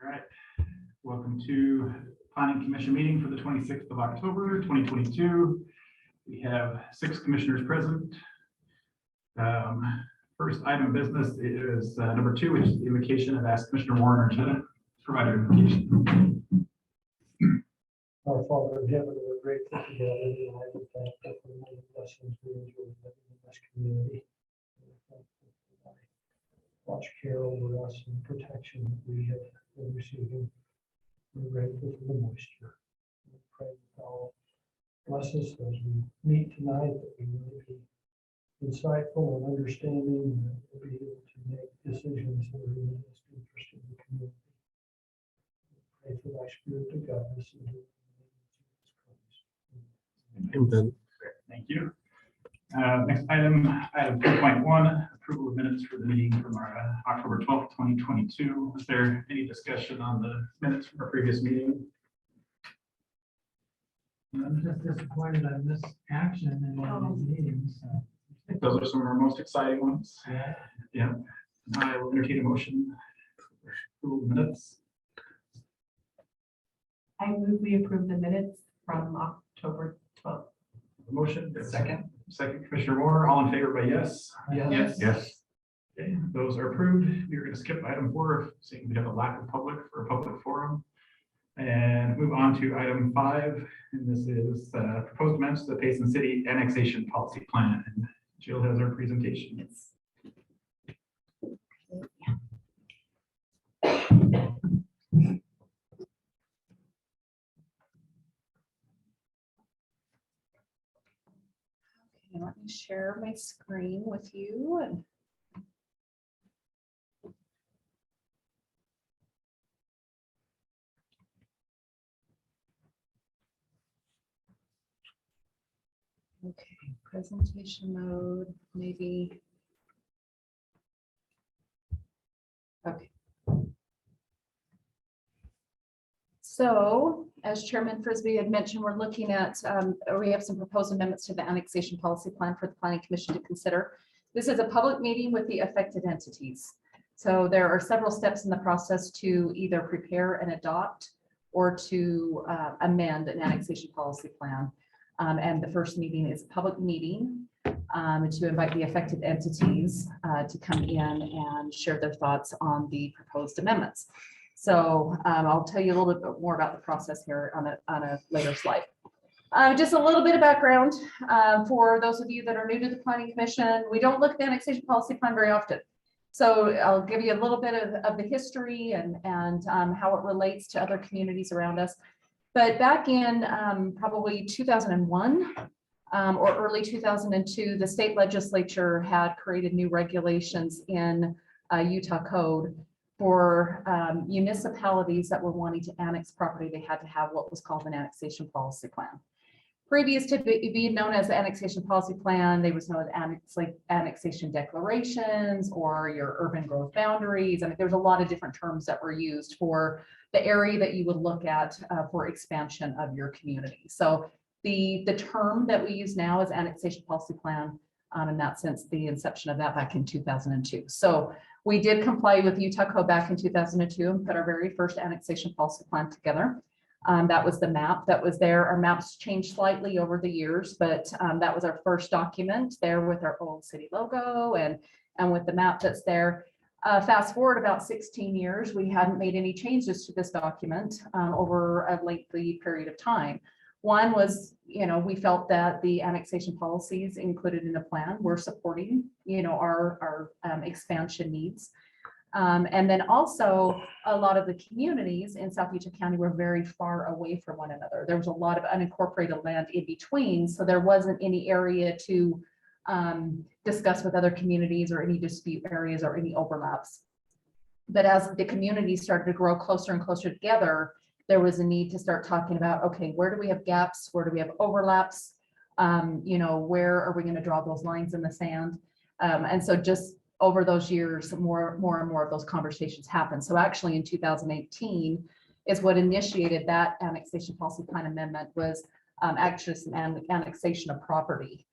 All right. Welcome to Planning Commission meeting for the 26th of October, 2022. We have 6 commissioners present. First item of business is number 2, which is the invocation. I've asked Commissioner Warren or to provide an invocation. Our Father in heaven, we're grateful to you and I would thank you for the many blessings we enjoy living in this community. We're thankful for thy watch care over us and protection that we have been receiving. We're grateful for the moisture. We pray that thou bless us as we meet tonight, that we may be insightful and understanding, and that we'll be able to make decisions that are in the best interest of the community. We pray for thy spirit to guide us into the name of Jesus Christ. Amen. Thank you. Next item 2.1, approval of minutes for the meeting from our October 12th, 2022. Is there any discussion on the minutes from our previous meeting? I'm just disappointed I missed action in one of these meetings. Those are some of our most exciting ones. Yeah. Yeah. I will entertain a motion for approval of minutes. I move we approve the minutes from October 12th. Motion. Second. Second, Commissioner Moore. All in favor by yes? Yes. Yes. Okay, those are approved. We're going to skip item 4, seeing we have a lack of public for a public forum, and move on to item 5. And this is proposed amendments to the Payson City Annexation Policy Plan. And Jill has our presentation. Yes. Okay, let me share my screen with you. And okay, presentation mode, maybe. Okay. So, as Chairman Frisbee had mentioned, we're looking at, we have some proposed amendments to the annexation policy plan for the Planning Commission to consider. This is a public meeting with the affected entities. So there are several steps in the process to either prepare and adopt or to amend an annexation policy plan. And the first meeting is a public meeting to invite the affected entities to come in and share their thoughts on the proposed amendments. So I'll tell you a little bit more about the process here on a later slide. Just a little bit of background for those of you that are new to the Planning Commission. We don't look at the annexation policy plan very often. So I'll give you a little bit of the history and how it relates to other communities around us. But back in probably 2001 or early 2002, the state legislature had created new regulations in Utah code for municipalities that were wanting to annex property. They had to have what was called an annexation policy plan. Previous to being known as the annexation policy plan, they was known as annexation declarations or your urban growth boundaries. I mean, there's a lot of different terms that were used for the area that you would look at for expansion of your community. So the term that we use now is annexation policy plan, in that sense, the inception of that back in 2002. So we did comply with Utah code back in 2002 and put our very first annexation policy plan together. That was the map that was there. Our maps changed slightly over the years, but that was our first document there with our old city logo and with the map that's there. Fast forward about 16 years, we hadn't made any changes to this document over a lengthy period of time. One was, we felt that the annexation policies included in the plan were supporting, our expansion needs. And then also a lot of the communities in South Utah County were very far away from one another. There was a lot of unincorporated land in between, so there wasn't any area to discuss with other communities or any dispute areas or any overlaps. But as the communities started to grow closer and closer together, there was a need to start talking about, okay, where do we have gaps? Where do we have overlaps? Where are we going to draw those lines in the sand? And so just over those years, more and more of those conversations happened. So actually in 2018 is what initiated that annexation policy plan amendment was actually an annexation of property.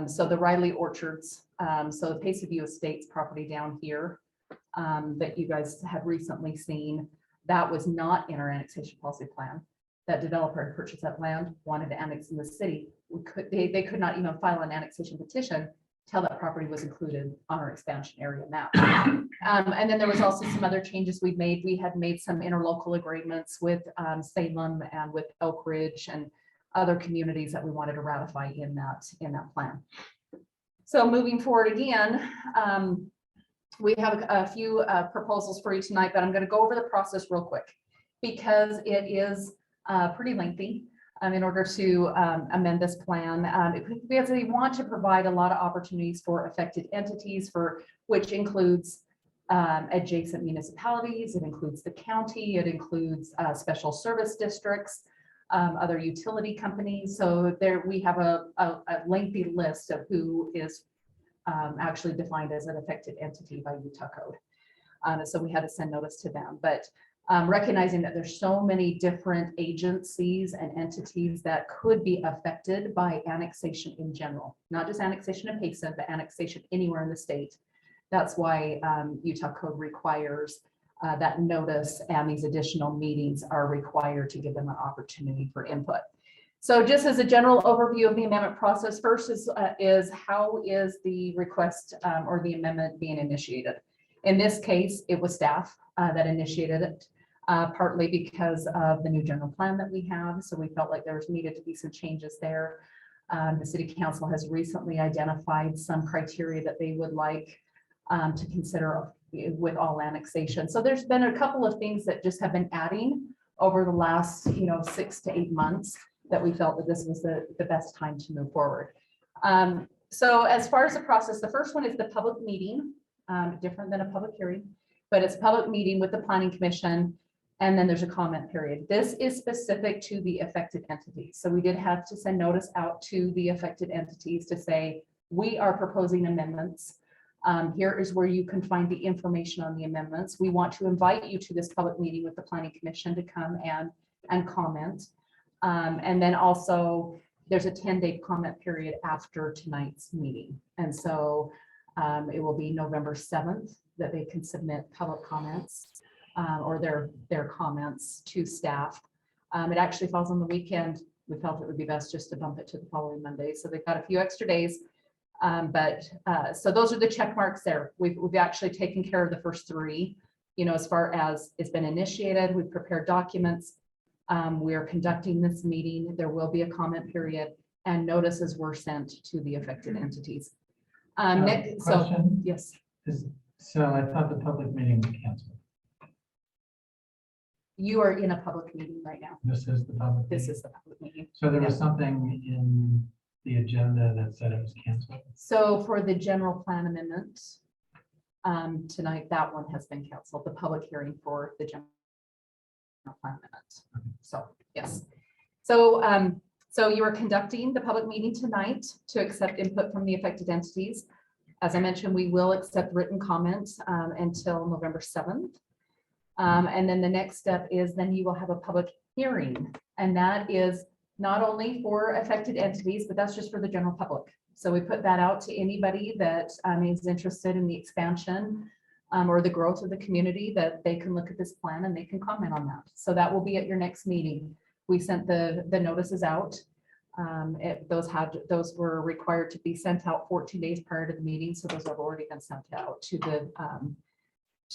So the Riley Orchards, so the Payson Estates property down here that you guys had recently seen, That was not in our annexation policy plan. That developer had purchased that land, wanted to annex in the city. They could not even file an annexation petition till that property was included on our expansion area map. And then there was also some other changes we've made. We had made some interlocal agreements with Salem and with Oak Ridge and other communities that we wanted to ratify in that plan. So moving forward again, we have a few proposals for you tonight, but I'm going to go over the process real quick because it is pretty lengthy in order to amend this plan. Because we want to provide a lot of opportunities for affected entities, which includes adjacent municipalities, it includes the county, it includes special service districts, other utility companies. So there we have a lengthy list of who is actually defined as an affected entity by Utah code. So we had to send notice to them, but recognizing that there's so many different agencies and entities that could be affected by annexation in general, not just annexation of Payson, but annexation anywhere in the state. That's why Utah code requires that notice, and these additional meetings are required to give them an opportunity for input. So just as a general overview of the amendment process, first is how is the request or the amendment being initiated? In this case, it was staff that initiated it, partly because of the new general plan that we have. So we felt like there was needed to be some changes there. The city council has recently identified some criteria that they would like to consider with all annexation. So there's been a couple of things that just have been adding over the last 6 to 8 months that we felt that this was the best time to move forward. So as far as the process, the first one is the public meeting, different than a public hearing, but it's a public meeting with the planning commission, and then there's a comment period. This is specific to the affected entities. So we did have to send notice out to the affected entities to say, we are proposing amendments. Here is where you can find the information on the amendments. We want to invite you to this public meeting with the planning commission to come and comment. And then also there's a 10-day comment period after tonight's meeting. And so it will be November 7th that they can submit public comments or their comments to staff. It actually falls on the weekend. We felt it would be best just to bump it to the following Monday. So they've got a few extra days. So those are the check marks there. We've actually taken care of the first 3, as far as it's been initiated, we've prepared documents. We are conducting this meeting. There will be a comment period and notices were sent to the affected entities. Nick, question? Yes. So I thought the public meeting was canceled. You are in a public meeting right now. This is the public This meeting? is the public meeting. So there was Yeah. something in the agenda that said it was canceled? So for the general plan amendment, tonight, that one has been canceled, the public hearing for the general plan amendment. So, yes. So you are conducting the public meeting tonight to accept input from the affected entities. As I mentioned, we will accept written comments until November 7th. And then the next step is then you will have a public hearing, and that is not only for affected entities, but that's just for the general public. So we put that out to anybody that is interested in the expansion or the growth of the community, that they can look at this plan and they can comment on that. So that will be at your next meeting. We sent the notices out. Those were required to be sent out 14 days prior to the meeting. So those have already been sent out to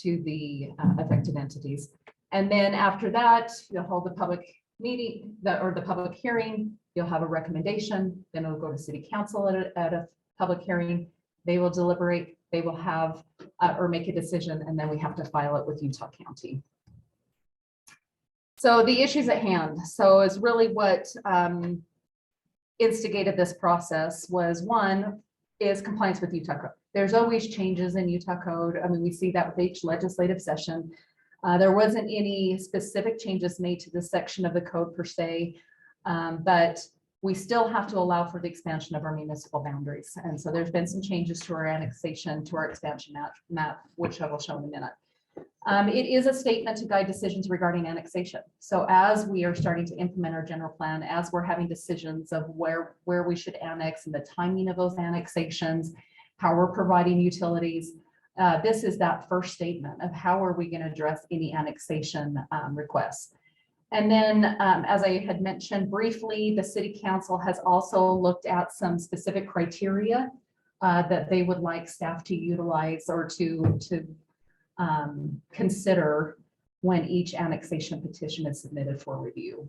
the affected entities. And then after that, you'll hold the public meeting or the public hearing. You'll have a recommendation, then it'll go to city council at a public hearing. They will deliberate, they will have or make a decision, and then we have to file it with Utah County. So the issues at hand. So is really what instigated this process was, one is compliance with Utah code. There's always changes in Utah code. I mean, we see that with each legislative session. There wasn't any specific changes made to this section of the code per se, but we still have to allow for the expansion of our municipal boundaries. And so there's been some changes to our annexation, to our expansion map, which I will show in a minute. It is a statement to guide decisions regarding annexation. So as we are starting to implement our general plan, as we're having decisions of where we should annex and the timing of those annexations, how we're providing utilities, This is that first statement of how are we going to address any annexation requests. And then, as I had mentioned briefly, the city council has also looked at some specific criteria that they would like staff to utilize or to consider when each annexation petition is submitted for review.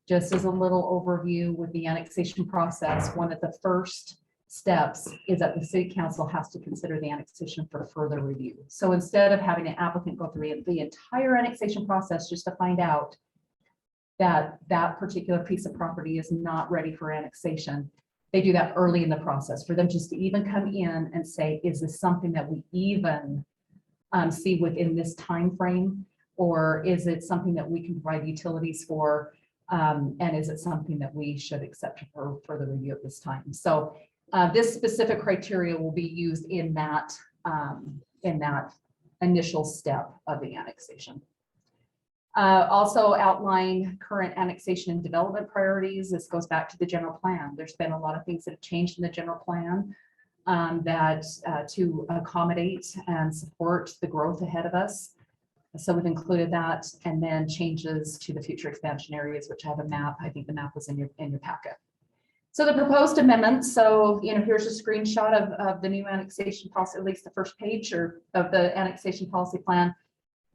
Just as a little overview with the annexation process, one of the first steps is that the city council has to consider the annexation for further review. So instead of having an applicant go through the entire annexation process just to find out that that particular piece of property is not ready for annexation, they do that early in the process for them just to even come in and say, is this something that we even see within this time frame, or is it something that we can provide utilities for, and is it something that we should accept for further review at this time? So this specific criteria will be used in that initial step of the annexation. Also outline current annexation and development priorities. This goes back to the general plan. There's been a lot of things that have changed in the general plan to accommodate and support the growth ahead of us. So we've included that, and then changes to the future expansion areas, which have a map. I think the map was in your packet. So the proposed amendments. So, here's a screenshot of the new annexation policy, at least the first page of the annexation policy plan.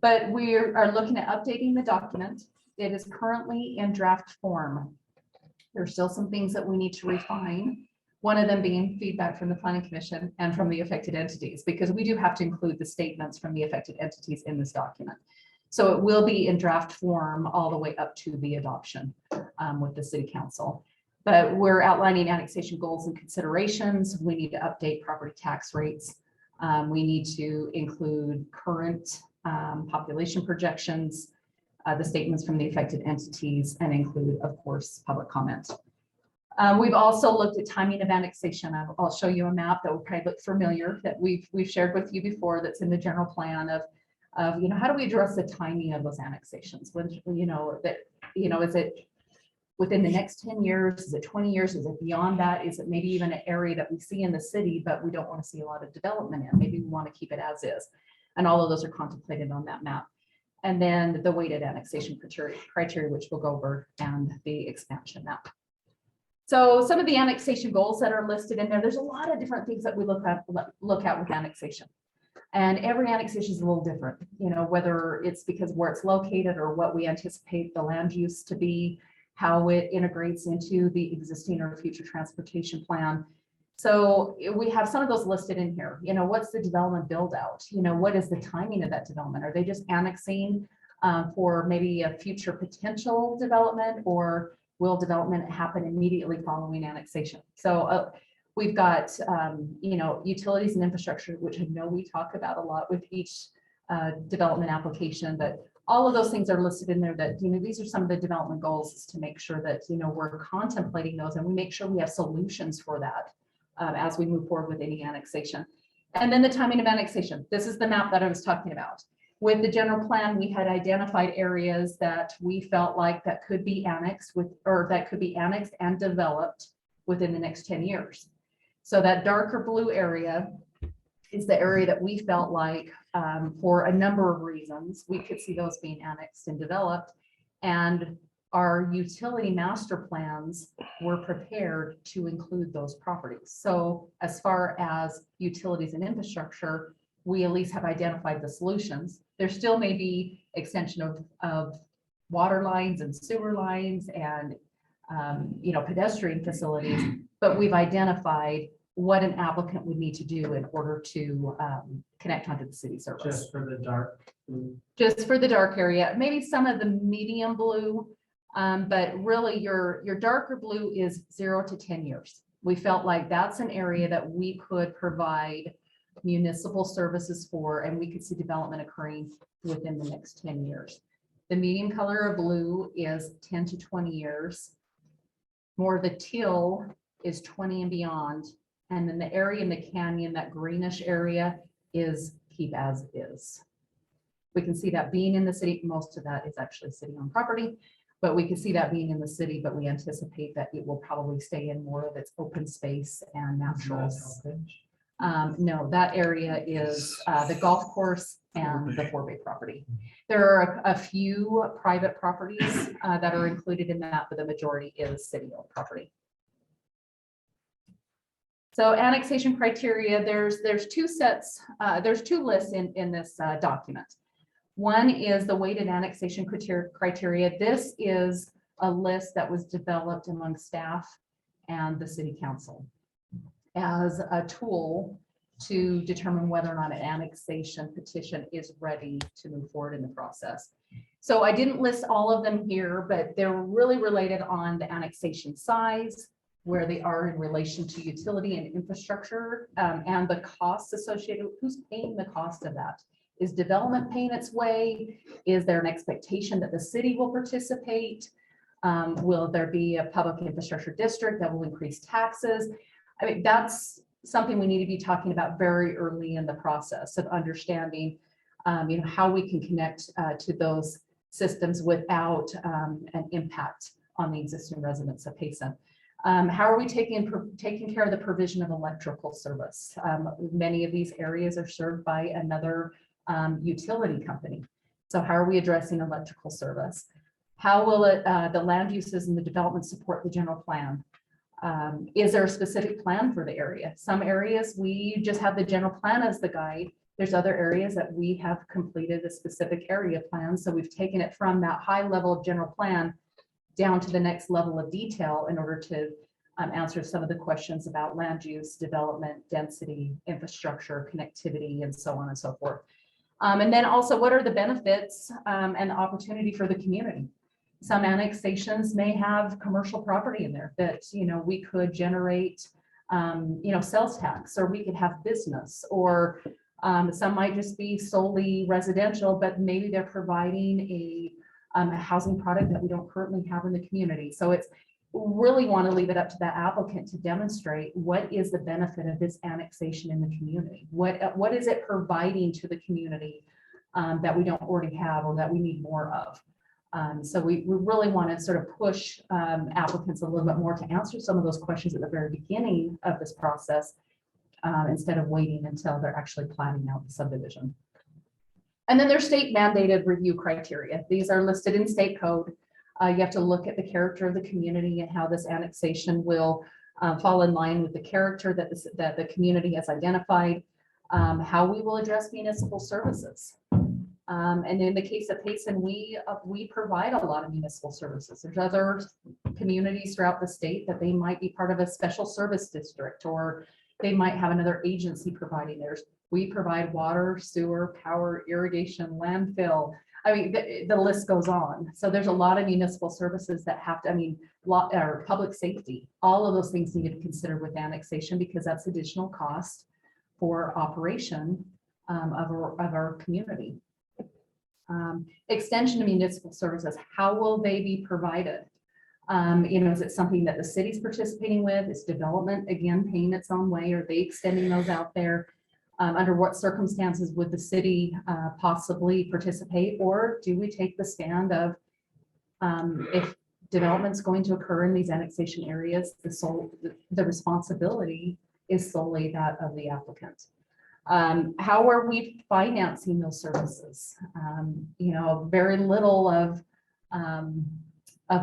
But we are looking at updating the document. It is currently in draft form. There's still some things that we need to refine. One of them being feedback from the Planning Commission and from the affected entities, because we do have to include the statements from the affected entities in this document. So it will be in draft form all the way up to the adoption with the City Council. But we're outlining annexation goals and considerations. We need to update property tax rates. We need to include current population projections, the statements from the affected entities, and include, of course, public comment. We've also looked at timing of annexation. I'll show you a map that will probably look familiar that we've shared with you before. That's in the general plan of how do we address the timing of those annexations? When is it within the next 10 years? Is it 20 years? Is it beyond that? Is it maybe even an area that we see in the city, but we don't want to see a lot of development in? Maybe we want to keep it as is. And all of those are contemplated on that map. And then the weighted annexation criteria, which we'll go over, and the expansion map. So some of the annexation goals that are listed in there, there's a lot of different things that we look at with annexation. And every annexation is a little different, whether it's because where it's located or what we anticipate the land use to be, how it integrates into the existing or future transportation plan. So we have some of those listed in here. What's the development build out? What is the timing of that development? Are they just annexing for maybe a future potential development, or will development happen immediately following annexation? So we've got, utilities and infrastructure, which I know we talk about a lot with each development application, but all of those things are listed in there that, these are some of the development goals, is to make sure that, we're contemplating those and we make sure we have solutions for that as we move forward with any annexation. And then the timing of annexation. This is the map that I was talking about. With the general plan, we had identified areas that we felt like that could be annexed and developed within the next 10 years. So that darker blue area is the area that we felt like for a number of reasons, we could see those being annexed and developed. And our utility master plans were prepared to include those properties. So as far as utilities and infrastructure, we at least have identified the solutions. There still may be extension of water lines and sewer lines and pedestrian facilities, but we've identified what an applicant would need to do in order to connect onto the city service. Just for the dark blue. Just for the dark area, maybe some of the medium blue, but really your darker blue is 0 to 10 years. We felt like that's an area that we could provide municipal services for, and we could see development occurring within the next 10 years. The medium color of blue is 10 to 20 years. More of the teal is 20 and beyond. And then the area in the canyon, that greenish area, is keep as is. We can see that being in the city. Most of that is actually city-owned property, but we can see that being in the city, but we anticipate that it will probably stay in more of its open space and natural. No, that area is the golf course and the Four Bay property. There are a few private properties that are included in that, but the majority is city-owned property. So annexation criteria, there's two sets, there's two lists in this document. One is the weighted annexation criteria. This is a list that was developed among staff and the city council as a tool to determine whether or not an annexation petition is ready to move forward in the process. So I didn't list all of them here, but they're really related on the annexation size, where they are in relation to utility and infrastructure, and the costs associated with who's paying the cost of that. Is development paying its way? Is there an expectation that the city will participate? Will there be a public infrastructure district that will increase taxes? I mean, that's something we need to be talking about very early in the process of understanding, how we can connect to those systems without an impact on the existing residents of Payson. How are we taking care of the provision of electrical service? Many of these areas are served by another utility company. So how are we addressing electrical service? How will the land uses and the development support the general plan? Is there a specific plan for the area? Some areas we just have the general plan as the guide. There's other areas that we have completed a specific area plan. So we've taken it from that high level of general plan down to the next level of detail in order to answer some of the questions about land use, development, density, infrastructure, connectivity, and so on and so forth. And then also, what are the benefits and the opportunity for the community? Some annexations may have commercial property in there that, we could generate, sales tax, or we could have business, or some might just be solely residential, but maybe they're providing a housing product that we don't currently have in the community. So it's really want to leave it up to that applicant to demonstrate what is the benefit of this annexation in the community. What is it providing to the community that we don't already have or that we need more of? So we really want to sort of push applicants a little bit more to answer some of those questions at the very beginning of this process instead of waiting until they're actually planning out the subdivision. And then there's state mandated review criteria. These are listed in state code. You have to look at the character of the community and how this annexation will fall in line with the character that the community has identified, how we will address municipal services. And in the case of Payson, we provide a lot of municipal services. There's other communities throughout the state that they might be part of a special service district, or they might have another agency providing theirs. We provide water, sewer, power, irrigation, landfill. I mean, the list goes on. So there's a lot of municipal services that have to, or public safety. All of those things need to be considered with annexation because that's additional cost for operation of our community. Extension of municipal services, how will they be provided? Is it something that the city's participating with? Is development, again, paying its own way? Are they extending those out there? Under what circumstances would the city possibly participate? Or do we take the stand of if development's going to occur in these annexation areas, the responsibility is solely that of the applicant? How are we financing those services? Very little of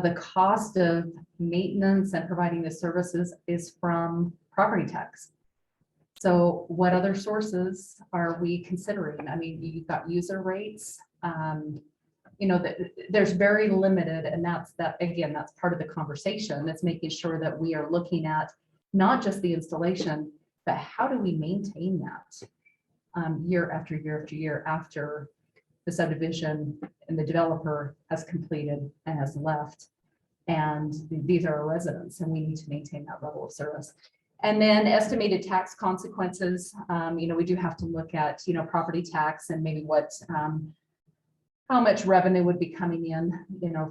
the cost of maintenance and providing the services is from property tax. So what other sources are we considering? I mean, you've got user rates, there's very limited, and that's part of the conversation. That's making sure that we are looking at not just the installation, but how do we maintain that year after year after year after the subdivision and the developer has completed and has left, and these are our residents, and we need to maintain that level of service. And then estimated tax consequences. We do have to look at property tax and maybe how much revenue would be coming in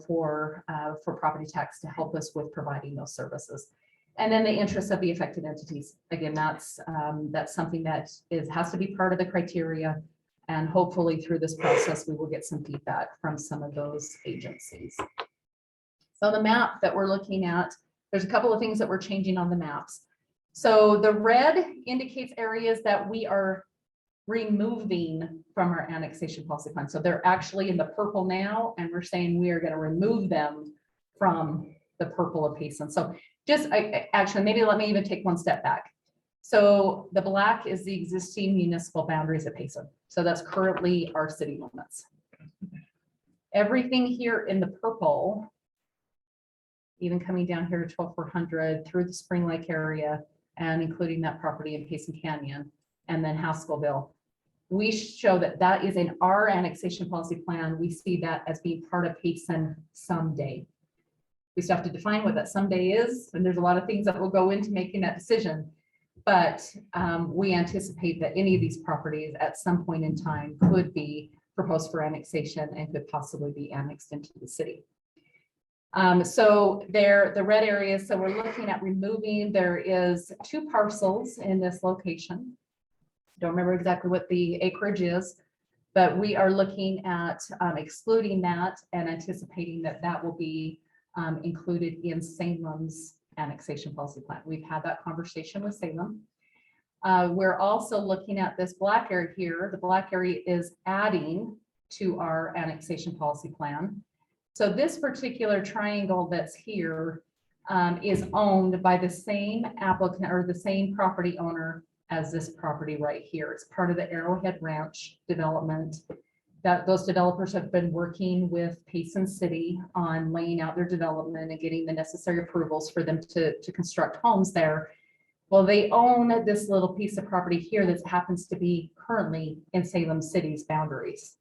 for property tax to help us with providing those services. And then the interests of the affected entities. Again, that's something that has to be part of the criteria. And hopefully through this process, we will get some feedback from some of those agencies. So the map that we're looking at, there's a couple of things that we're changing on the maps. So the red indicates areas that we are removing from our annexation policy plan. So they're actually in the purple now, and we're saying we are going to remove them from the purple of Payson. So just actually, maybe let me even take one step back. So the black is the existing municipal boundaries of Payson. So that's currently our city limits. Everything here in the purple, even coming down here to 12400 through the Spring Lake area and including that property in Payson Canyon and then Haskellville, we show that that is in our annexation policy plan. We see that as being part of Payson someday. We still have to define what that someday is, and there's a lot of things that will go into making that decision. But we anticipate that any of these properties at some point in time could be proposed for annexation and could possibly be annexed into the city. So there, the red areas, so we're looking at removing, there is 2 parcels in this location. Don't remember exactly what the acreage is, but we are looking at excluding that and anticipating that that will be included in Salem's annexation policy plan. We've had that conversation with Salem. We're also looking at this black area here. The black area is adding to our annexation policy plan. So this particular triangle that's here is owned by the same applicant or the same property owner as this property right here. It's part of the Arrowhead Ranch development. That those developers have been working with Payson City on laying out their development and getting the necessary approvals for them to construct homes there. Well, they own this little piece of property here that happens to be currently in Salem City's boundaries.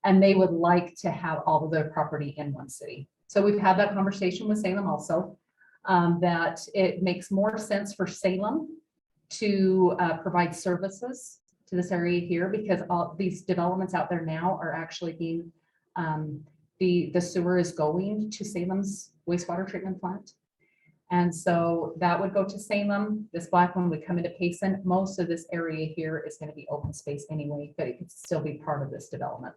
And they would like to have all of their property in one city. So we've had that conversation with Salem also, that it makes more sense for Salem to provide services to this area here, because all these developments out there now are actually being, the sewer is going to Salem's wastewater treatment plant. And so that would go to Salem. This black one would come into Payson. Most of this area here is going to be open space anyway, but it could still be part of this development.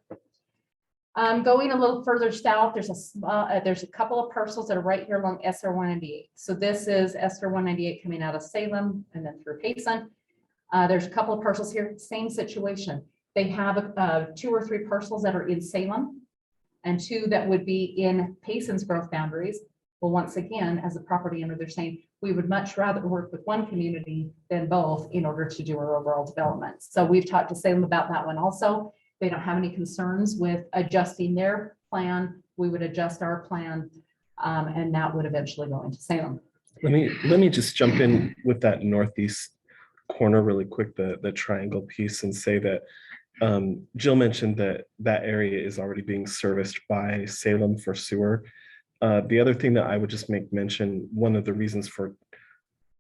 Going a little further south, there's a couple of parcels that are right here along SR 198. So this is SR 198 coming out of Salem and then through Payson. There's a couple of parcels here, same situation. They have 2 or 3 parcels that are in Salem and 2 that would be in Payson's growth boundaries. Well, once again, as a property owner, they're saying we would much rather work with one community than both in order to do our overall development. So we've talked to Salem about that one also. They don't have any concerns with adjusting their plan. We would adjust our plan, and that would eventually go into Salem. Let me just jump in with that northeast corner really quick, the triangle piece, and say that Jill mentioned that that area is already being serviced by Salem for sewer. The other thing that I would just make mention, one of the reasons for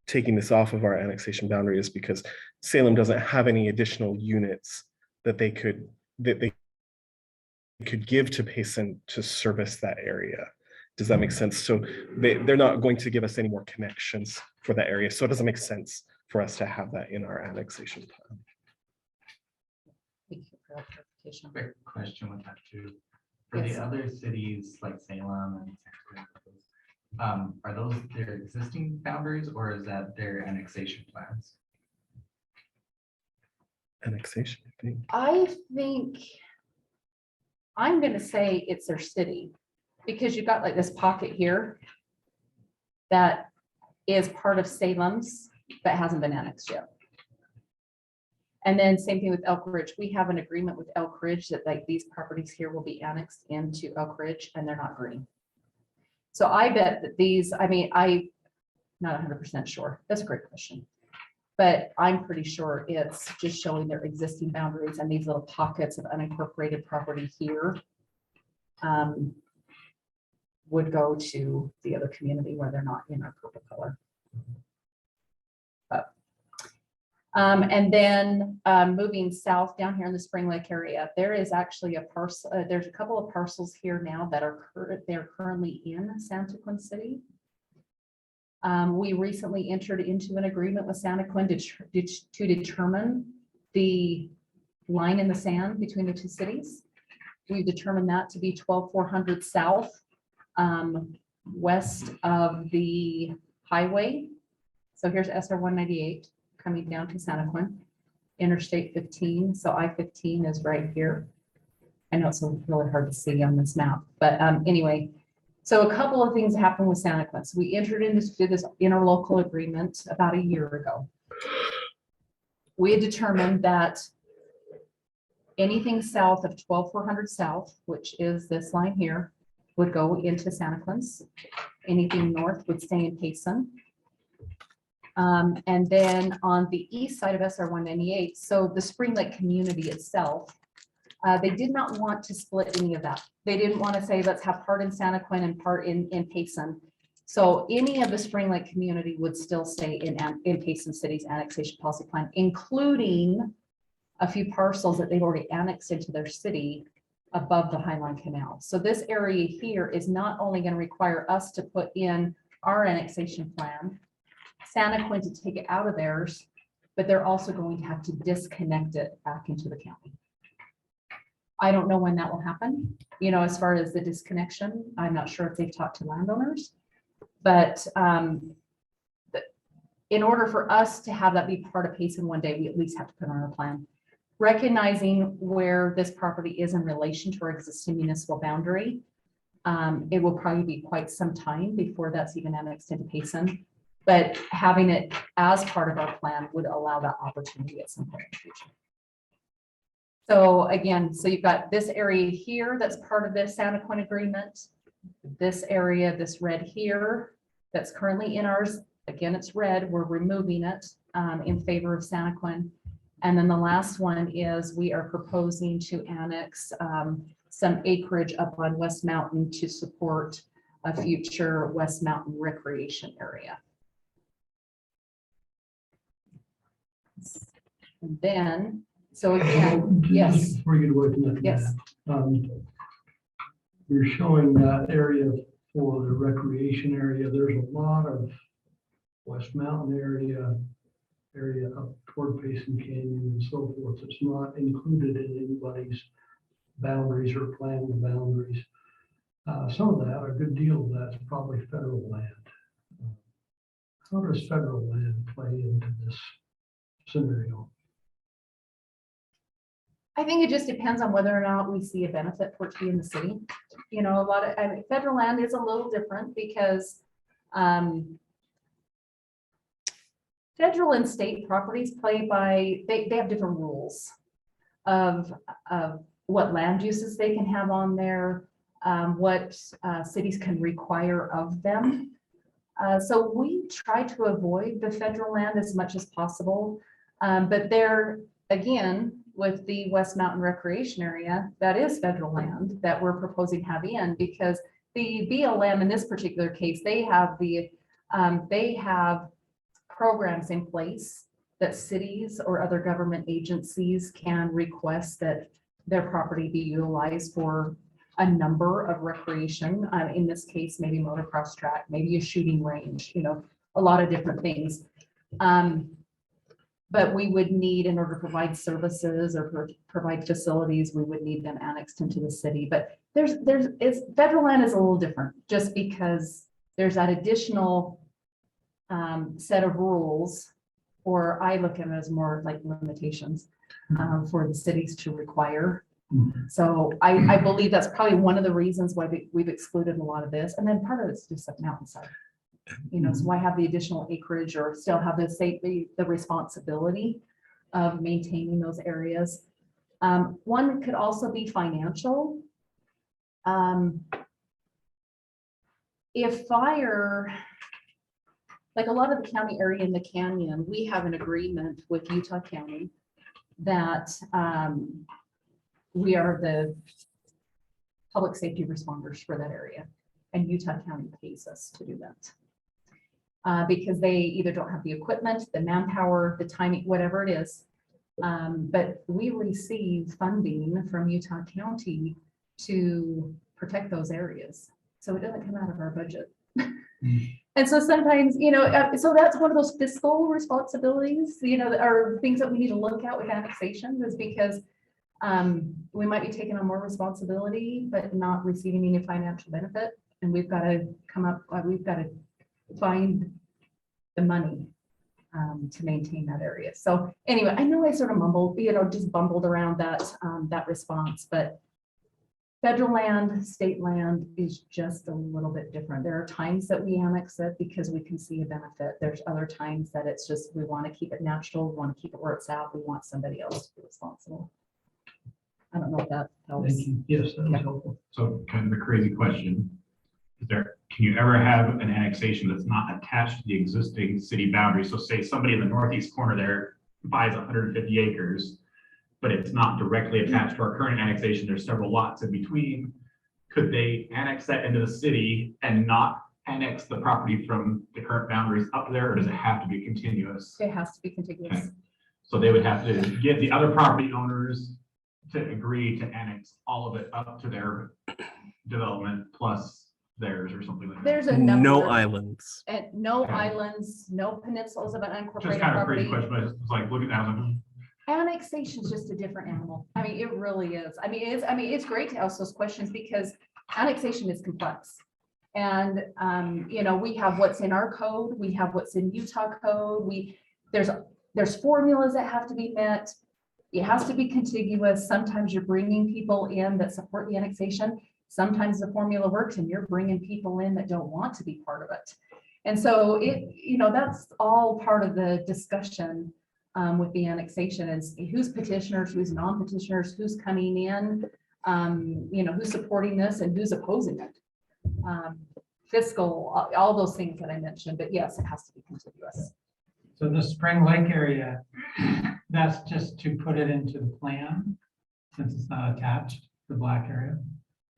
taking this off of our annexation boundary is because Salem doesn't have any additional units that they could give to Payson to service that area. Does that make sense? So they're not going to give us any more connections for that area. So it doesn't make sense for us to have that in our annexation plan. Thank you for that clarification. Quick question with that too. For Yes. the other cities like Salem and are those their existing boundaries or is that their annexation plans? Annexation, I think. I think I'm going to say it's their city, because you've got like this pocket here that is part of Salem's but hasn't been annexed yet. And then same thing with Elk Ridge. We have an agreement with Elk Ridge that like these properties here will be annexed into Elk Ridge and they're not green. So I bet that these, I mean, I'm not 100% sure. That's a great question. But I'm pretty sure it's just showing their existing boundaries and these little pockets of unincorporated property here would go to the other community where they're not in our purple color. And then moving south down here in the Spring Lake area, there is actually a parcel. There's a couple of parcels here now that are they're currently in Santaquin City. We recently entered into an agreement with Santaquin to determine the line in the sand between the 2 cities. We determined that to be 12,400 south, west of the highway. So here's SR 198 coming down to Santaquin, Interstate 15. So I-15 is right here. I know it's really hard to see on this map, but anyway, so a couple of things happened with Santaquin. So we entered into this interlocal agreement about a year ago. We had determined that anything south of 12400 South, which is this line here, would go into Santaquin. Anything north would stay in Payson. And then on the east side of SR 198, so the Spring Lake community itself, they did not want to split any of that. They didn't want to say, let's have part in Santaquin and part in Payson. So any of the Spring Lake community would still stay in Payson City's annexation policy plan, including a few parcels that they've already annexed into their city above the Highline Canal. So this area here is not only going to require us to put in our annexation plan, Santaquin to take it out of theirs, but they're also going to have to disconnect it back into the county. I don't know when that will happen, you know, as far as the disconnection. I'm not sure if they've talked to landowners, but in order for us to have that be part of Payson one day, we at least have to put on our plan, recognizing where this property is in relation to our existing municipal boundary. It will probably be quite some time before that's even annexed into Payson, but having it as part of our plan would allow that opportunity at some point in the future. So again, so you've got this area here that's part of this Santaquin agreement. This area, this red here, that's currently in ours. Again, it's red. We're removing it in favor of Santaquin. And then the last one is we are proposing to annex some acreage up on West Mountain to support a future West Mountain recreation area. And then, so again, yes. Before you get away from that. Yes. You're showing that area for the recreation area. There's a lot of West Mountain area up toward Payson Canyon and so forth. It's not included in anybody's boundaries or plan boundaries. Some of that, a good deal of that's probably federal land. How does federal land play into this scenario? I think it just depends on whether or not we see a benefit for it to be in the city. You know, I mean, federal land is a little different because federal and state properties play by, they have different rules of what land uses they can have on there, what cities can require of them. So we try to avoid the federal land as much as possible. But there, again, with the West Mountain Recreation Area, that is federal land that we're proposing to have in, because the BLM in this particular case, they have programs in place that cities or other government agencies can request that their property be utilized for a number of recreation. In this case, maybe motocross track, maybe a shooting range, you know, a lot of different things. But we would need, in order to provide services or provide facilities, we would need them annexed into the city. But federal land is a little different, just because there's that additional set of rules, or I look at it as more like limitations for the cities to require. So I believe that's probably one of the reasons why we've excluded a lot of this. And then part of it's just like mountainside. You know, so why have the additional acreage or still have the responsibility of maintaining those areas? One could also be financial. If fire, like a lot of the county area in the canyon, we have an agreement with Utah County that we are the public safety responders for that area, and Utah County pays us to do that. Because they either don't have the equipment, the manpower, the timing, whatever it is. But we receive funding from Utah County to protect those areas. So it doesn't come out of our budget. And so sometimes, you know, so that's one of those fiscal responsibilities, you know, are things that we need to look at with annexation, is because we might be taking on more responsibility, but not receiving any financial benefit. And we've got to come up, we've got to find the money to maintain that area. So anyway, I know I sort of mumbled, just bumbled around that response, but federal land, state land is just a little bit different. There are times that we annex it because we can see a benefit. There's other times that it's just, we want to keep it natural, we want to keep it where it's at, we want somebody else to be responsible. I don't know if that helps. Thank you. Yes, that was helpful. So kind of a crazy question. Can you ever have an annexation that's not attached to the existing city boundary? So say somebody in the northeast corner there buys 150 acres, but it's not directly attached to our current annexation. There's several lots in between. Could they annex that into the city and not annex the property from the current boundaries up there, or does it have to be continuous? It has to be contiguous. Okay. So they would have to get the other property owners to agree to annex all of it up to their development plus theirs or something like that. There's a number. No islands. And no Okay. islands, no peninsulas of an Just unincorporated kind of a crazy property. question, but it's like looking at it. Annexation is just a different animal. I mean, it really is. It's great to ask those questions because annexation is complex. And, we have what's in our code, we have what's in Utah code, there's formulas that have to be met. It has to be contiguous. Sometimes you're bringing people in that support the annexation. Sometimes the formula works and you're bringing people in that don't want to be part of it. And so that's all part of the discussion with the annexation is who's petitioners, who's non-petitioners, who's coming in, who's supporting this and who's opposing it. Fiscal, all those things that I mentioned, but yes, it has to be contiguous. So the Spring Lake area, that's just to put it into the plan, since it's not attached, the black area.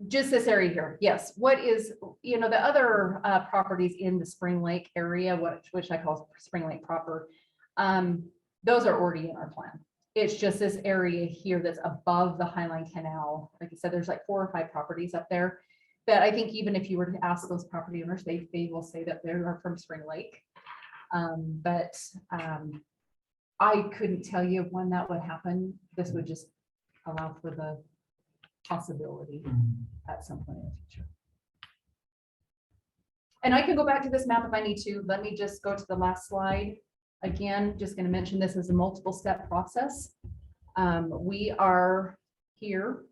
Just this area here, yes. What is, the other properties in the Spring Lake area, which I call Spring Lake proper, those are already in our plan. It's just this area here that's above the Highline Canal. Like I said, there's like 4 or 5 properties up there that I think even if you were to ask those property owners, they will say that they're from Spring Lake. But I couldn't tell you when that would happen. This would just allow for the possibility at some point in the future. And I can go back to this map if I need to. Let me just go to the last slide. Again, just going to mention this is a multiple step process. We are here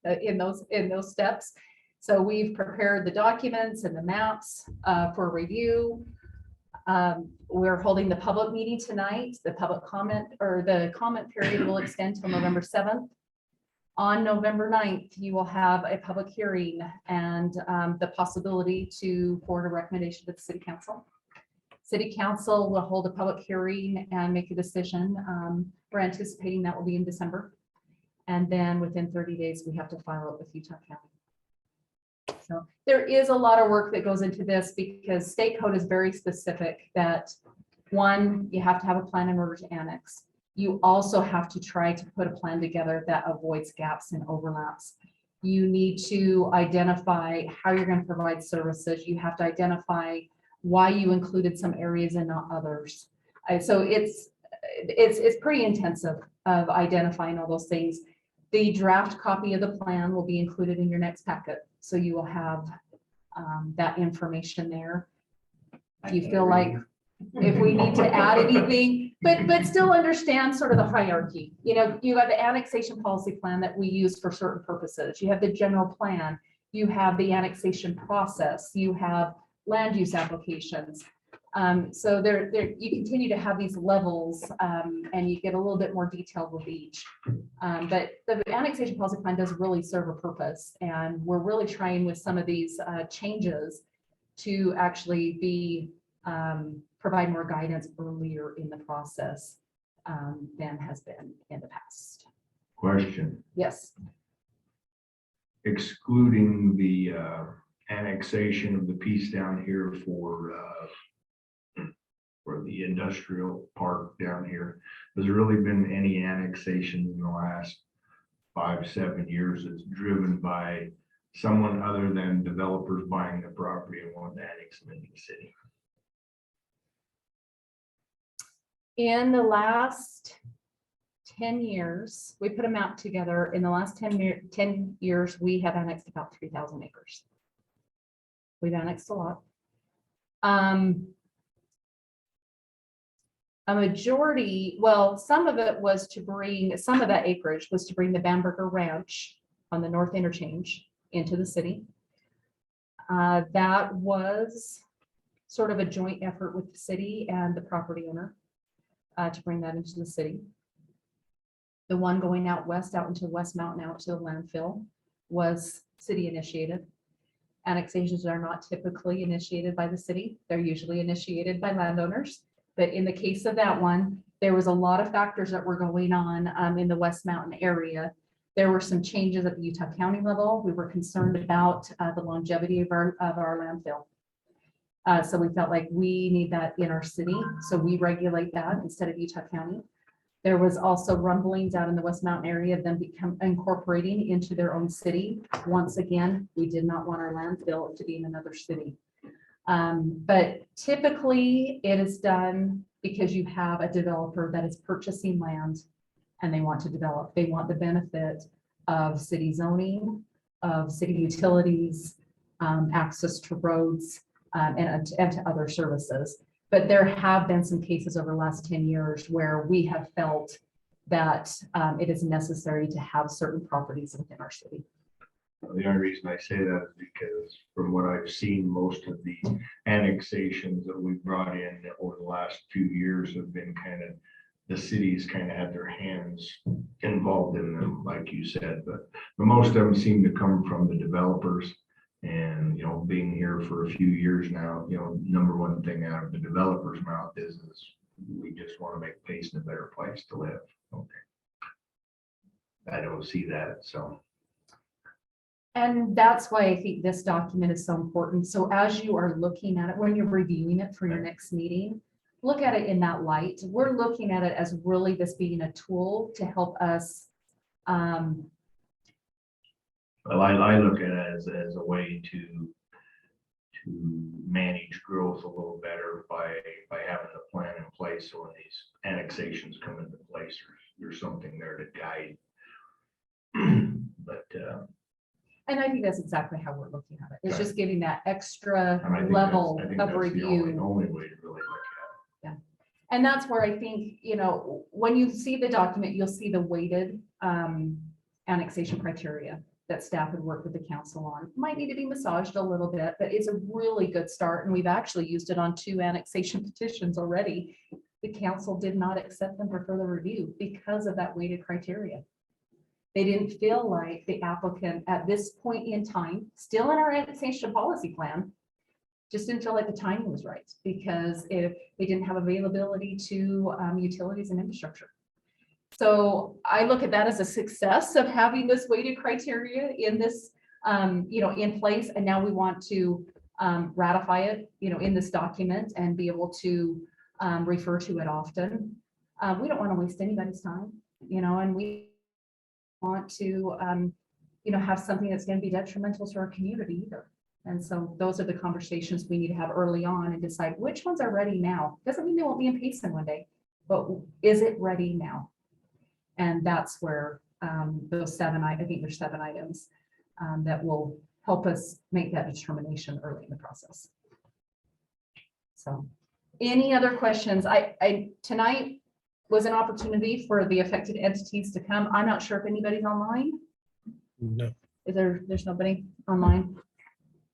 in those steps. So we've prepared the documents and the maps for review. We're holding the public meeting tonight. The public comment or the comment period will extend till November 7th. On November 9th, you will have a public hearing and the possibility to forward a recommendation to the City Council. City Council will hold a public hearing and make a decision. We're anticipating that will be in December. And then within 30 days, we have to file it with Utah County. So there is a lot of work that goes into this because state code is very specific that one, you have to have a plan in order to annex. You also have to try to put a plan together that avoids gaps and overlaps. You need to identify how you're going to provide services. You have to identify why you included some areas and not others. So it's pretty intensive of identifying all those things. The draft copy of the plan will be included in your next packet. So you will have that information there. If you feel like if we need to add anything, but still understand sort of the hierarchy. You have the annexation policy plan that we use for certain purposes. You have the general plan. You have the annexation process. You have land use applications. So there you continue to have these levels and you get a little bit more detailed with each. But the annexation policy plan does really serve a purpose. And we're really trying with some of these changes to actually be provide more guidance earlier in the process than has been in the past. Question, Yes. excluding the annexation of the piece down here for the industrial park down here, has there really been any annexation in the last 5-7 years that's driven by someone other than developers buying the property and wanting to annex them into the city? In the last 10 years, we put a map together. In the last 10 years, we have annexed about 3,000 acres. We've annexed a lot. A majority, well, some of it was to bring, some of that acreage was to bring the Bamberger Ranch on the north interchange into the city. That was sort of a joint effort with the city and the property owner to bring that into the city. The one going out west, out into West Mountain, out to the landfill, was city initiated. Annexations are not typically initiated by the city. They're usually initiated by landowners. But in the case of that one, there was a lot of factors that were going on in the West Mountain area. There were some changes at the Utah County level. We were concerned about the longevity of our landfill. So we felt like we need that in our city. So we regulate that instead of Utah County. There was also rumblings out in the West Mountain area of them incorporating into their own city. Once again, we did not want our landfill to be in another city. But typically it is done because you have a developer that is purchasing land and they want to develop. They want the benefit of city zoning, of city utilities, access to roads, and to other services. But there have been some cases over the last 10 years where we have felt that it is necessary to have certain properties within our city. The only reason I say that is because from what I've seen, most of the annexations that we've brought in over the last few years have been kind of, the cities kind of had their hands involved in them, like you said, but most of them seem to come from the developers. And, you know, being here for a few years now, you know, number one thing out of the developer's mouth is we just want to make Payson a better place to live. Okay. I don't see that, so. And that's why I think this document is so important. So as you are looking at it, when you're reviewing it for your next meeting, look at it in that light. We're looking at it as really this being a tool to help us. Well, I look at it as a way to manage growth a little better by having the plan in place. So when these annexations come into place, there's something there to guide. But And I think that's exactly how we're looking at it. It's Okay. just giving that extra and I think level that's- I think of that's the review. only way to really look at it. And that's where I think, you know, when you see the document, you'll see the weighted annexation criteria that staff would work with the council on. Might need to be massaged a little bit, but it's a really good start. And we've actually used it on 2 annexation petitions already. The council did not accept them for further review because of that weighted criteria. They didn't feel like the applicant at this point in time, still in our annexation policy plan, just didn't feel like the timing was right because if they didn't have availability to utilities and infrastructure. So I look at that as a success of having this weighted criteria in this, you know, in place. And now we want to ratify it, you know, in this document and be able to refer to it often. We don't want to waste anybody's time, you know, and we want to, you know, have something that's going to be detrimental to our community either. And so those are the conversations we need to have early on and decide which ones are ready now. Doesn't mean they won't be in Payson one day, but is it ready now? And that's where those 7, I think there's 7 items that will help us make that determination early in the process. So any other questions? Tonight was an opportunity for the affected entities to come. I'm not sure if anybody's online. No. There's nobody online.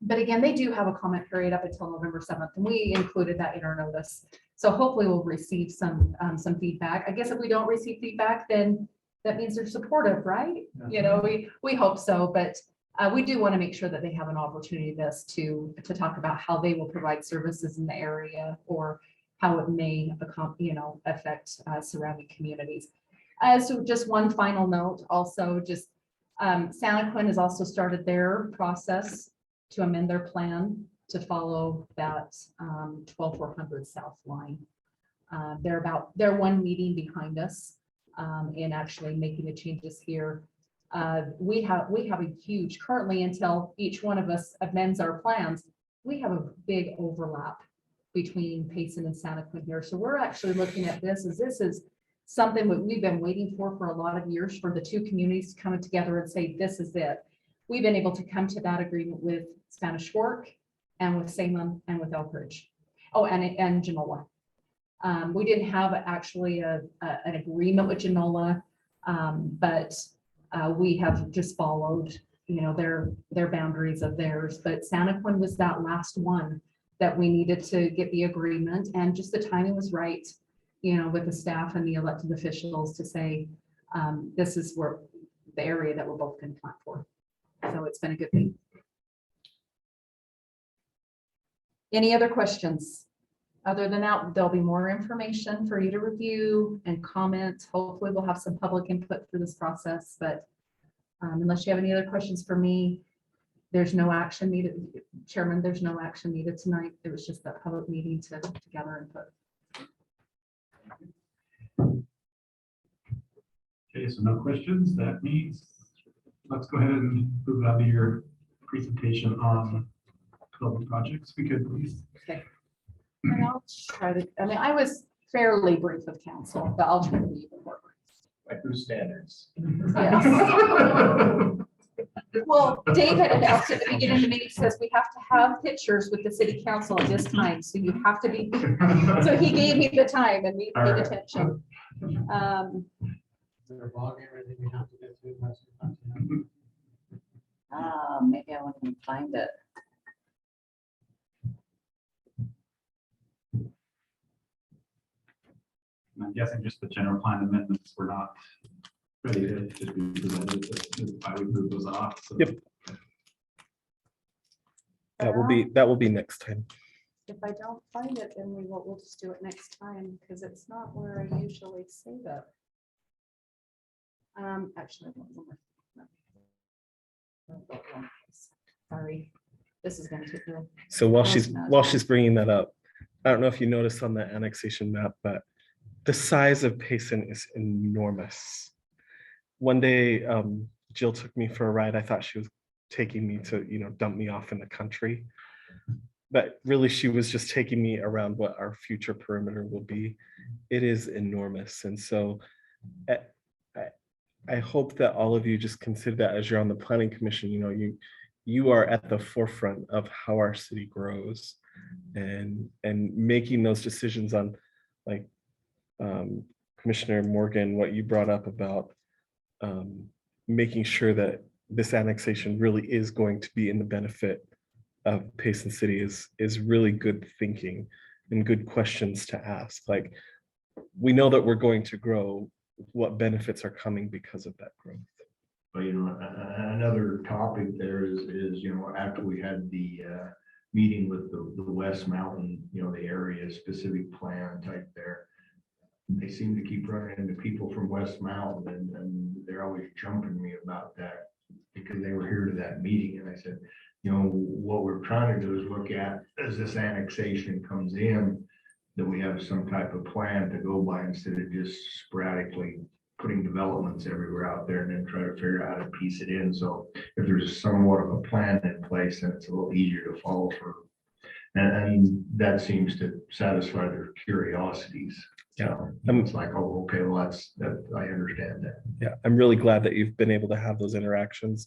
But again, they do have a comment period up until November 7th, and we included that in our notice. So hopefully we'll receive some feedback. I guess if we don't receive feedback, then that means they're supportive, right? You know, we hope so, but we do want to make sure that they have an opportunity to talk about how they will provide services in the area or how it may, you know, affect surrounding communities. So just one final note, also just Santaquin has also started their process to amend their plan to follow that 12400 South line. They're 1 meeting behind us in actually making the changes here. We have a huge, currently until each one of us amends our plans, we have a big overlap between Payson and Santaquin here. So we're actually looking at this is something that we've been waiting for a lot of years for the 2 communities to come together and say, this is it. We've been able to come to that agreement with Spanish Fork and with Salem and with Elkridge. Oh, and Genoa. We didn't have actually an agreement with Genola, but we have just followed, their boundaries of theirs. But Santaquin was that last one that we needed to get the agreement, and just the timing was right, with the staff and the elected officials to say, this is where the area that we're both going to plant for. So it's been a good thing. Any other questions? Other than that, there'll be more information for you to review and comment. Hopefully we'll have some public input through this process, but unless you have any other questions for me, there's no action needed. Chairman, there's no action needed tonight. It was just that public meeting to gather input. Okay, so no questions. That means let's go ahead and move on to your presentation on development projects. We could please. Okay. And I'll try to, I was fairly brief with council, but I'll try to be even more brief. By whose standards? Yes. Well, David announced at the beginning of the meeting, says we have to have pictures with the city council at this time, so you have to be, so he gave me the time and we paid attention. Is there a log and everything we have to get through? Maybe I want to find it. I'm guessing just the general plan amendments were not ready to just be presented. That's why we moved those off. So. Yep. That will be next time. If I don't find it, then we'll just do it next time, because it's not where I usually save it. Actually, sorry, this is going to take me. So while she's bringing that up, I don't know if you noticed on the annexation map, but the size of Payson is enormous. One day, Jill took me for a ride. I thought she was taking me to, dump me off in the country. But really, she was just taking me around what our future perimeter will be. It is enormous. And so I hope that all of you just consider that as you're on the planning commission, you are at the forefront of how our city grows, and making those decisions on, like Commissioner Morgan, what you brought up about making sure that this annexation really is going to be in the benefit of Payson City is really good thinking and good questions to ask. Like, we know that we're going to grow. What benefits are coming because of that growth? But another topic there is after we had the meeting with the West Mountain, the area specific plan type there, they seem to keep running into people from West Mountain, and they're always jumping me about that because they were here to that meeting, and I said, what we're trying to do is look at, as this annexation comes in, that we have some type of plan to go by instead of just sporadically putting developments everywhere out there and then try to figure out how to piece it in. So if there's somewhat of a plan in place, then it's a little easier to follow through. And that seems to satisfy their curiosities. Yeah. It's like, oh, okay, well, that I understand that. Yeah, I'm really glad that you've been able to have those interactions.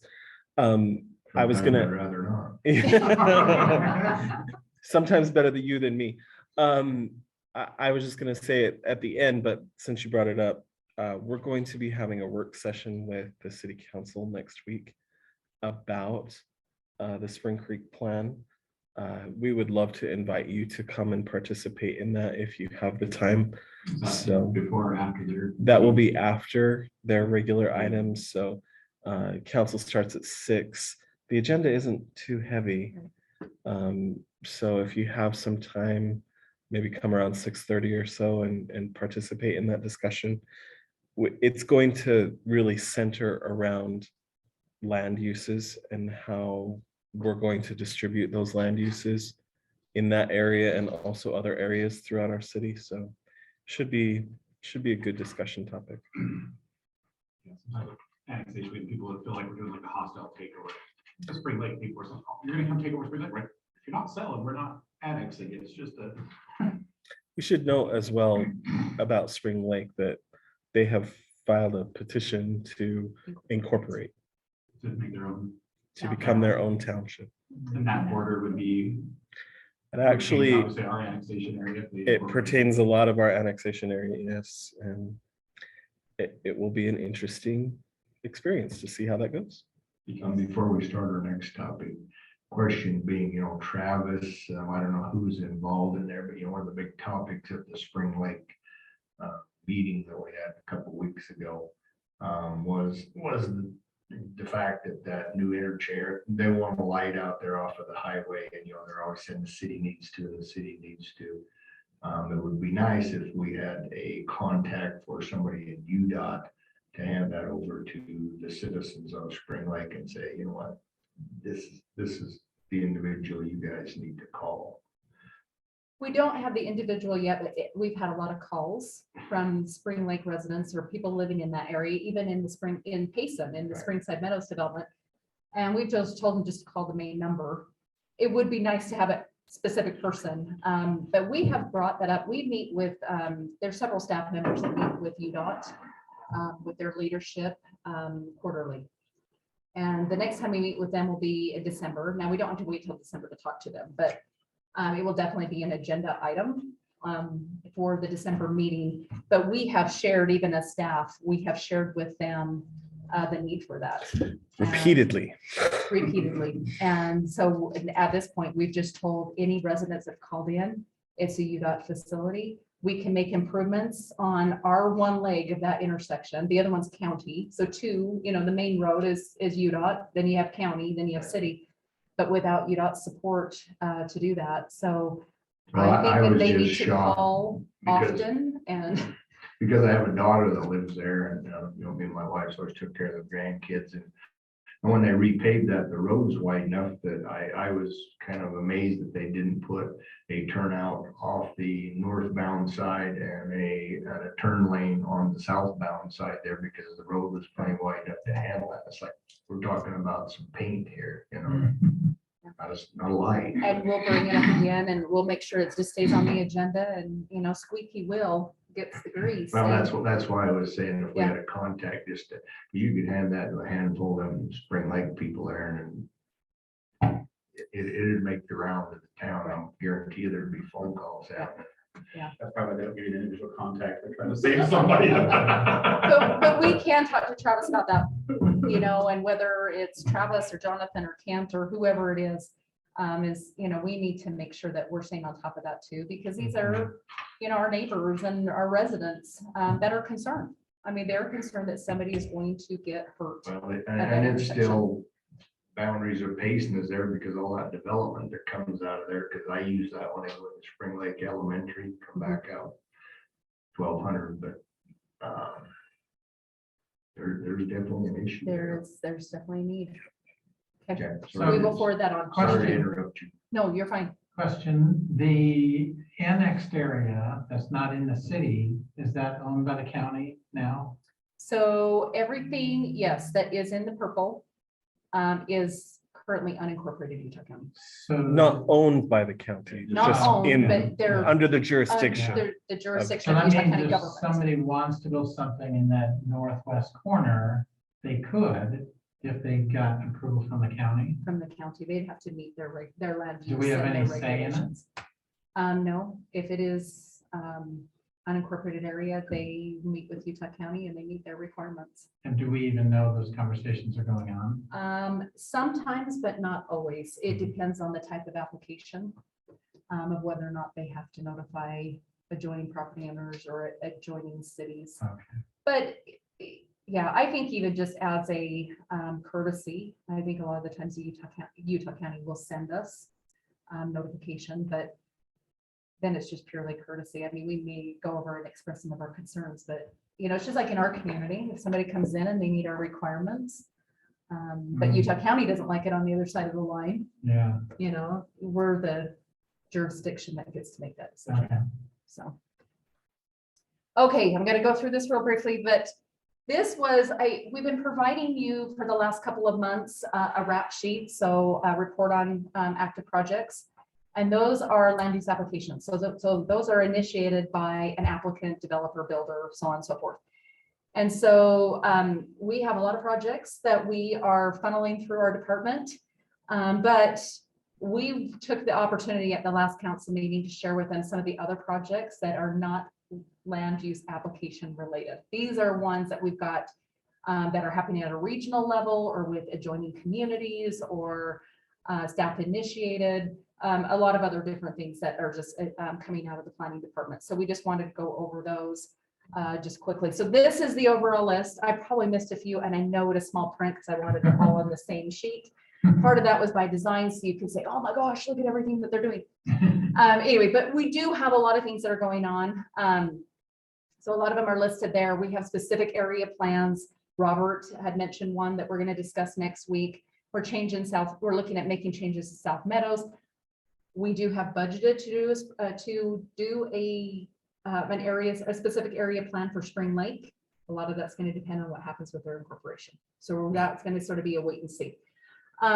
I was Sometimes gonna I'd rather not. sometimes better than you than me. I was just gonna say it at the end, but since you brought it up, we're going to be having a work session with the city council next week about the Spring Creek plan. We would love to invite you to come and participate in that if you have the time. So before or after that will be after their regular items. So council starts at 6. The agenda isn't too heavy. So if you have some time, maybe come around 6:30 or so and participate in that discussion. It's going to really center around land uses and how we're going to distribute those land uses in that area and also other areas throughout our city. So should be a good discussion topic. Annexation, we have people that feel like we're doing like a hostile takeover. The Spring Lake people or something. Oh, you're gonna come take over Spring Lake, right? If you're not selling, we're not annexing. It's just a. We should note as well about Spring Lake that they have filed a petition to incorporate, To make their own. to become their own township. And that border would be. It actually, Obviously, our annexation area. if they it incorporate- pertains a lot of our annexation area, yes, and it will be an interesting experience to see how that goes. Before we start our next topic, question being, Travis, I don't know who's involved in there, but one of the big topics at the Spring Lake meeting that we had a couple weeks ago was the fact that new interchange, they want a light out there off of the highway, and they're always saying the city needs to, and the city needs to. It would be nice if we had a contact for somebody in UDOT to hand that over to the citizens of Spring Lake and say, you know what, this is the individual you guys need to call. We don't have the individual yet, but we've had a lot of calls from Spring Lake residents or people living in that area, even in Payson, in the Right. Springside Meadows development. And we've just told them just to call the main number. It would be nice to have a specific person, but we have brought that up. We meet with, there's several staff members that meet with UDOT, with their leadership quarterly. And the next time we meet with them will be in December. Now, we don't have to wait till December to talk to them, but it will definitely be an agenda item for the December meeting. But we have shared, even as staff, we have shared with them the need for that. Repeatedly. Repeatedly. And so at this point, we've just told any residents that have called in, it's a UDOT facility. We can make improvements on our one leg of that intersection. The other one's county. So two, the main road is UDOT, then you have county, then you have city. But without UDOT support to do that. So Well, I I think that was they need just to shocked call because- often and Because I have a daughter that lives there, and me and my wife always took care of the grandkids, and when they repaved that, the road's wide enough that I was kind of amazed that they didn't put a turnout off the northbound side and a turn lane on the southbound side there, because the road was plenty wide enough to handle that. It's like, we're talking about some paint here, not a light. and we'll bring it up again and we'll make sure it just stays on the agenda and, squeaky wheel gets the grease. Well, And that's why I was saying if we had a contact, you could hand that to a handful of them Spring Lake people there, and it'd make the round of the town. I guarantee you there'd be phone calls out. That's probably they don't give you an individual contact. They're trying to save somebody. But we can talk to Travis about that, and whether it's Travis or Jonathan or Kent or whoever it is, we need to make sure that we're staying on top of that too, because these are, our neighbors and our residents that are concerned. I mean, they're concerned that somebody is going to get hurt. Well, and it's still boundaries of Payson is there because all that development that comes out of there, because I use that when I go to Spring Lake Elementary, come back out 1200, but there's definitely an issue there. There's definitely a need. Okay, Okay, so sorry. we will forward that on. Sorry to Question. interrupt you. No, you're fine. Question, the annexed area that's not in the city, is that owned by the county now? So everything, yes, that is in the purple is currently unincorporated Utah County. So. Not owned by the county, Not just owned, but they're under the jurisdiction. under the jurisdiction So of that Utah means County if government. somebody wants to build something in that northwest corner, they could, if they got approval from the county. From the county, they'd have to meet their land. Do we use have and any their say in it? regulations. No, if it is unincorporated area, they meet with Utah County and they meet their requirements. And do we even know those conversations are going on? Sometimes, but not always. It depends on the type of application, of whether or not they have to notify adjoining property owners or adjoining cities. Okay. But yeah, I think even just as a courtesy, I think a lot of the times the Utah County will send us notification, but then it's just purely courtesy. I mean, we may go over and express some of our concerns, but it's just like in our community, if somebody comes in and they meet our requirements, but Utah County doesn't like it on the other side of the line, Yeah, we're the jurisdiction that gets to make that decision. okay. So. Okay, I'm gonna go through this real briefly, but this was, we've been providing you for the last couple of months, a wrap sheet, so a report on active projects. And those are land use applications. So those are initiated by an applicant, developer, builder, so on and so forth. And so we have a lot of projects that we are funneling through our department, but we took the opportunity at the last council meeting to share with them some of the other projects that are not land use application related. These are ones that we've got that are happening at a regional level or with adjoining communities or staff initiated, a lot of other different things that are just coming out of the planning department. So we just wanted to go over those just quickly. So this is the overall list. I probably missed a few, and I know it is small print because I wanted them all on the same sheet. Part of that was by design, so you can say, oh my gosh, look at everything that they're doing. Anyway, but we do have a lot of things that are going on. So a lot of them are listed there. We have specific area plans. Robert had mentioned one that we're going to discuss next week. We're looking at making changes to South Meadows. We do have budgeted to do a specific area plan for Spring Lake. A lot of that's going to depend on what happens with their incorporation. So that's going to sort of be a wait and see.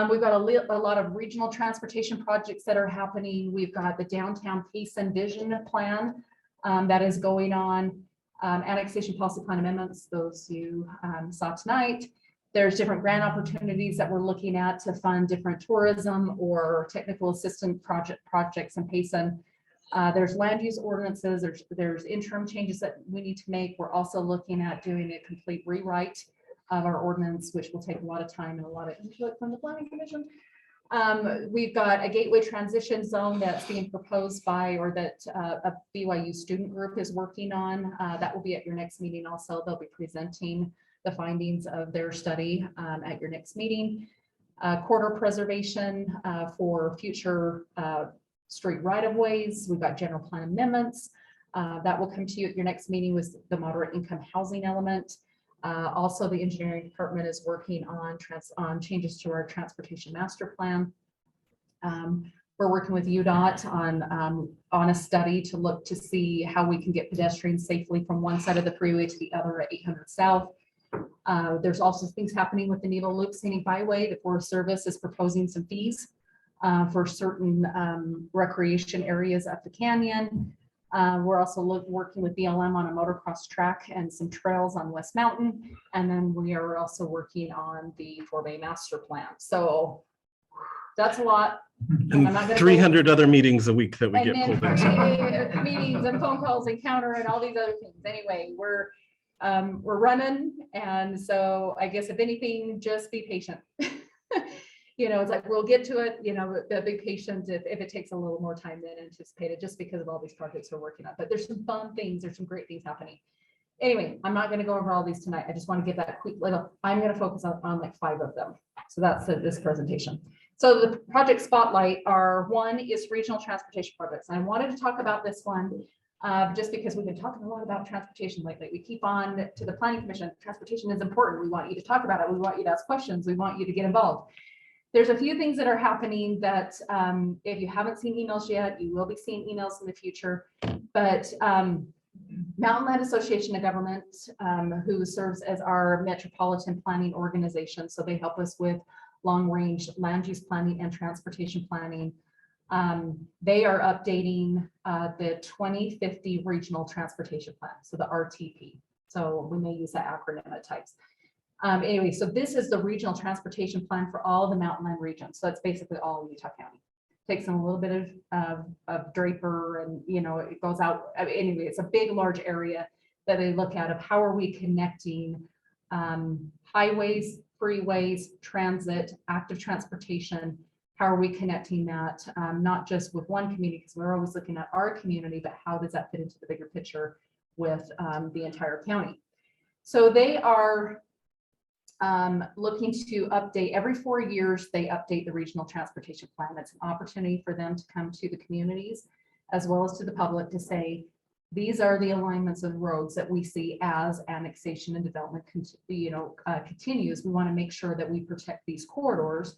We've got a lot of regional transportation projects that are happening. We've got the downtown Payson vision plan that is going on. Annexation policy plan amendments, those you saw tonight. There's different grant opportunities that we're looking at to fund different tourism or technical assistance projects in Payson. There's land use ordinances, there's interim changes that we need to make. We're also looking at doing a complete rewrite of our ordinance, which will take a lot of time and a lot of input from the planning commission. We've got a gateway transition zone that's being proposed by, or that a BYU student group is working on. That will be at your next meeting also. They'll be presenting the findings of their study at your next meeting. Corridor preservation for future street right-of-ways. We've got general plan amendments. That will come to you at your next meeting with the moderate income housing element. Also, the engineering department is working on changes to our transportation master plan. We're working with UDOT on a study to look to see how we can get pedestrians safely from one side of the freeway to the other at 800 South. There's also things happening with the Needle Loop Scenic Byway. The Forest Service is proposing some fees for certain recreation areas up the canyon. We're also working with BLM on a motocross track and some trails on West Mountain. And then we are also working on the 4-Bay master plan. So that's a lot. And 300 other meetings a week that we get pulled into. Meetings and phone calls and counter and all these other things. Anyway, we're running. And so I guess if anything, just be patient. You know, it's like, we'll get to it, you know, be patient if it takes a little more time than anticipated, just because of all these projects we're working on. But there's some fun things, there's some great things happening. Anyway, I'm not going to go over all these tonight. I just want to give that quick little, I'm going to focus on like 5 of them. So that's this presentation. So the project spotlight one is regional transportation projects. And I wanted to talk about this one just because we've been talking a lot about transportation lately. We keep on to the planning commission. Transportation is important. We want you to talk about it. We want you to ask questions. We want you to get involved. There's a few things that are happening that if you haven't seen emails yet, you will be seeing emails in the future. But Mountain Land Association of Government, who serves as our metropolitan planning organization, so they help us with long-range land use planning and transportation planning. They are updating the 2050 Regional Transportation Plan, so the RTP. So we may use that acronym at times. Anyway, so this is the regional transportation plan for all the mountain land regions. So that's basically all of Utah County. Takes them a little bit of Draper, and you know, it goes out. Anyway, it's a big, large area that they look at of how are we connecting highways, freeways, transit, active transportation. How are we connecting that, not just with one community, because we're always looking at our community, but how does that fit into the bigger picture with the entire county? So they are looking to update every 4 years. They update the regional transportation plan. That's an opportunity for them to come to the communities as well as to the public to say, these are the alignments of roads that we see as annexation and development continues. We want to make sure that we protect these corridors,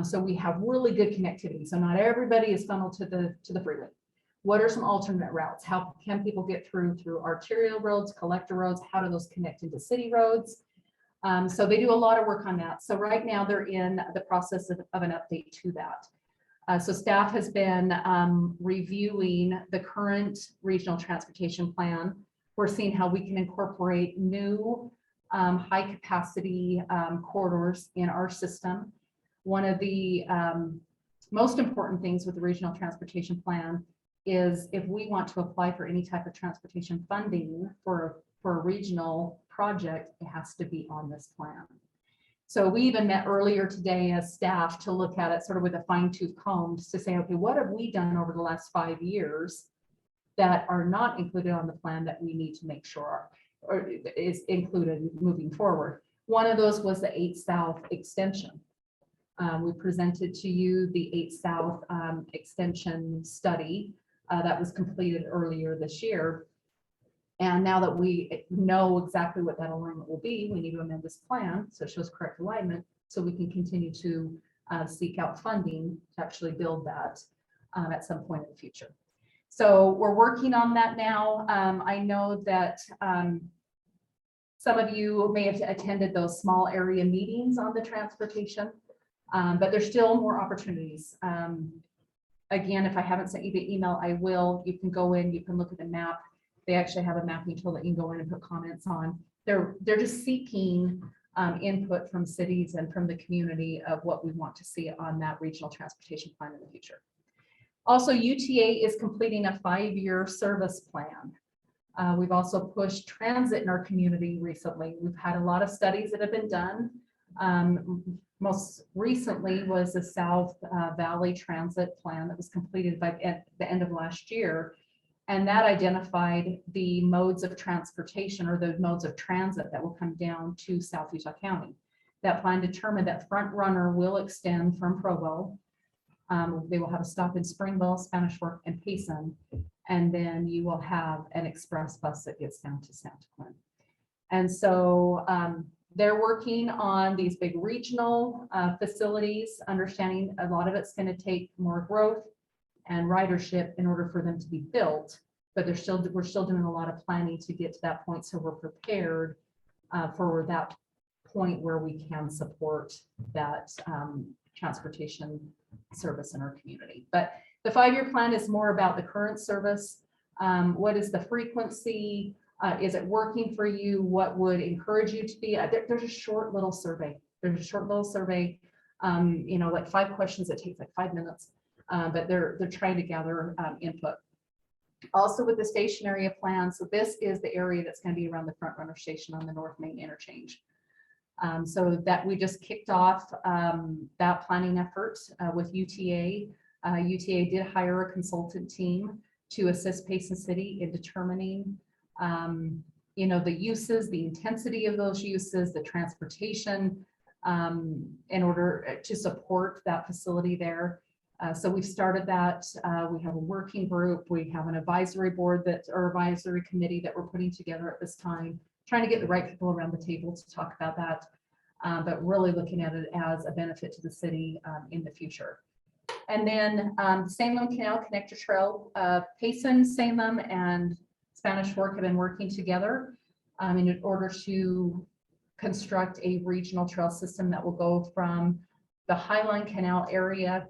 so we have really good connectivity. So not everybody is funneled to the freeway. What are some alternate routes? How can people get through arterial roads, collector roads? How do those connect into city roads? So they do a lot of work on that. So right now they're in the process of an update to that. So staff has been reviewing the current regional transportation plan. We're seeing how we can incorporate new high capacity corridors in our system. One of the most important things with the regional transportation plan is if we want to apply for any type of transportation funding for a regional project, it has to be on this plan. So we even met earlier today as staff to look at it sort of with a fine tooth comb to say, okay, what have we done over the last 5 years that are not included on the plan that we need to make sure or is included moving forward. One of those was the 8 South extension. We presented to you the 8 South extension study that was completed earlier this year. And now that we know exactly what that alignment will be, we need to amend this plan so it shows correct alignment so we can continue to seek out funding to actually build that at some point in the future. So we're working on that now. I know that some of you may have attended those small area meetings on the transportation, but there's still more opportunities. Again, if I haven't sent you the email, I will. You can go in, you can look at the map. They actually have a mapping tool that you can go in and put comments on. They're just seeking input from cities and from the community of what we want to see on that regional transportation plan in the future. Also, UTA is completing a 5-year service plan. We've also pushed transit in our community recently. We've had a lot of studies that have been done. Most recently was the South Valley Transit Plan that was completed by the end of last year. And that identified the modes of transportation or the modes of transit that will come down to South Utah County. That plan determined that Front Runner will extend from Provo. They will have a stop in Springville, Spanish Fork, and Payson. And then you will have an express bus that gets down to Santa Clara. And so they're working on these big regional facilities, understanding a lot of it's going to take more growth and ridership in order for them to be built, but we're still doing a lot of planning to get to that point, so we're prepared for that point where we can support that transportation service in our community. But the 5-year plan is more about the current service. What is the frequency? Is it working for you? What would encourage you to be? There's a short little survey. Like 5 questions that takes like 5 minutes. But they're trying to gather input. Also with the station area plan, so this is the area that's going to be around the Front Runner station on the North Main interchange. So that we just kicked off that planning effort with UTA. UTA did hire a consultant team to assist Payson City in determining the uses, the intensity of those uses, the transportation in order to support that facility there. So we've started that. We have a working group. We have an advisory board or advisory committee that we're putting together at this time, trying to get the right people around the table to talk about that, but really looking at it as a benefit to the city in the future. And then Salem Canal Connector Trail, Payson, Salem, and Spanish Fork have been working together in order to construct a regional trail system that will go from the Highline Canal area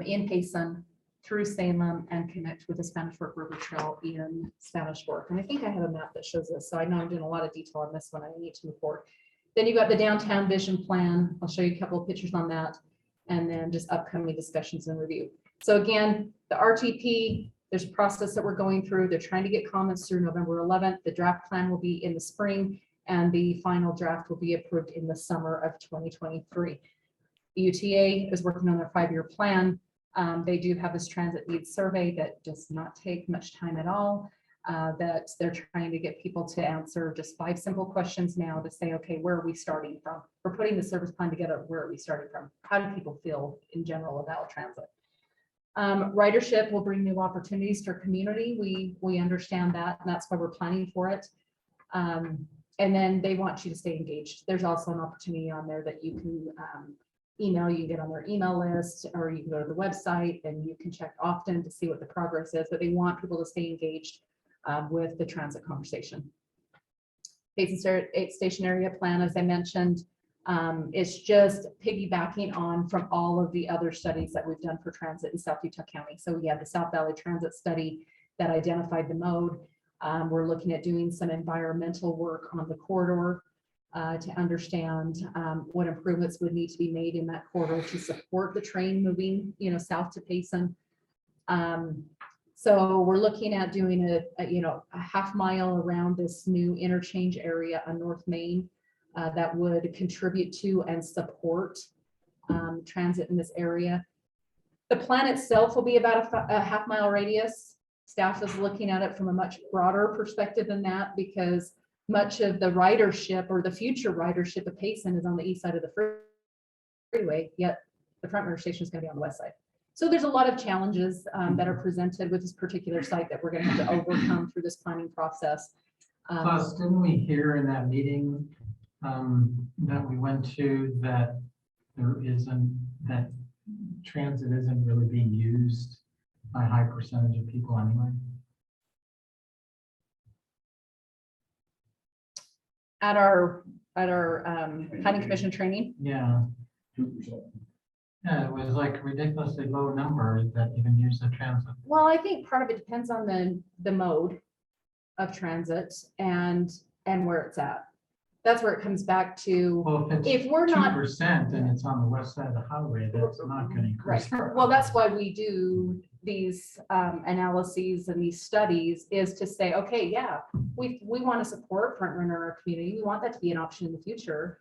in Payson through Salem and connect with the Spanish Fork River Trail in Spanish Fork. And I think I have a map that shows this, so I know I'm doing a lot of detail on this one. I need to move forward. Then you've got the downtown vision plan. I'll show you a couple of pictures on that, and then just upcoming discussions and review. So again, the RTP, there's a process that we're going through. They're trying to get comments through November 11th. The draft plan will be in the spring, and the final draft will be approved in the summer of 2023. The UTA is working on their 5-year plan. They do have this transit needs survey that does not take much time at all, that they're trying to get people to answer just 5 simple questions now to say, okay, where are we starting from? We're putting the service plan together. Where are we starting from? How do people feel in general about transit? Ridership will bring new opportunities to our community. We understand that, and that's why we're planning for it. And then they want you to stay engaged. There's also an opportunity on there that you can email, you can get on their email list, or you can go to the website and you can check often to see what the progress is, but they want people to stay engaged with the transit conversation. Payson Station Area Plan, as I mentioned, is just piggybacking on from all of the other studies that we've done for transit in South Utah County. So we have the South Valley Transit Study that identified the mode. We're looking at doing some environmental work on the corridor. to understand what improvements would need to be made in that corridor to support the train moving, south to Payson. So we're looking at doing a half mile around this new interchange area on North Main that would contribute to and support transit in this area. The plan itself will be about a half mile radius. Staff is looking at it from a much broader perspective than that, because much of the ridership or the future ridership of Payson is on the east side of the freeway, yet the front runner station is going to be on the west side. So there's a lot of challenges that are presented with this particular site that we're going to have to overcome through this planning process. Plus, didn't we hear in that meeting that we went to that that transit isn't really being used by a high percentage of people anyway? At our planning commission training. Yeah. 2%. Yeah, it was like ridiculously low numbers that even use the transit. Well, I think part of it depends on the mode of transit and where it's at. That's where it comes back to, Well, if we're not 2% and it's on the west side of the highway, that's not going to increase. right. Well, that's why we do these analyses and these studies, is to say, okay, yeah, we want to support front runner in our community. We want that to be an option in the future.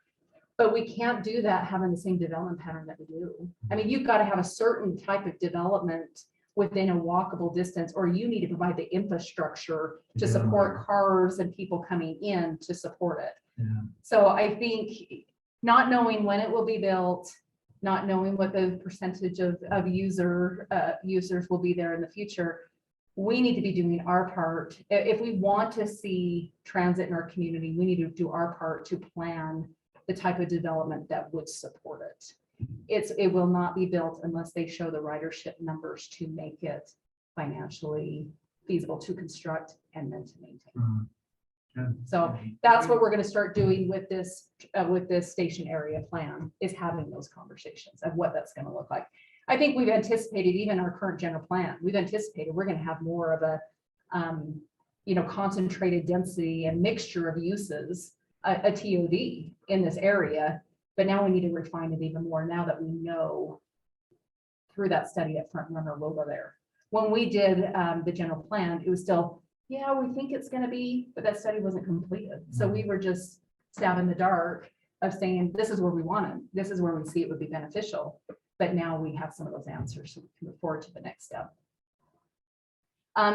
But we can't do that having the same development pattern that we do. I mean, you've got to have a certain type of development within a walkable distance, or you need to provide the infrastructure to support cars and people coming in to support it. Yeah. So I think not knowing when it will be built, not knowing what the percentage of users will be there in the future, we need to be doing our part. If we want to see transit in our community, we need to do our part to plan the type of development that would support it. It will not be built unless they show the ridership numbers to make it financially feasible to construct and then to maintain. So that's what we're going to start doing with this station area plan, is having those conversations of what that's going to look like. I think we've anticipated, even our current general plan, we've anticipated we're going to have more of a concentrated density and mixture of uses, a TOD in this area, but now we need to refine it even more now that we know through that study at Front Runner will go there. When we did the general plan, it was still, yeah, we think it's going to be, but that study wasn't completed. So we were just stabbing in the dark of saying, this is where we want it. This is where we see it would be beneficial. But now we have some of those answers, so we can move forward to the next step.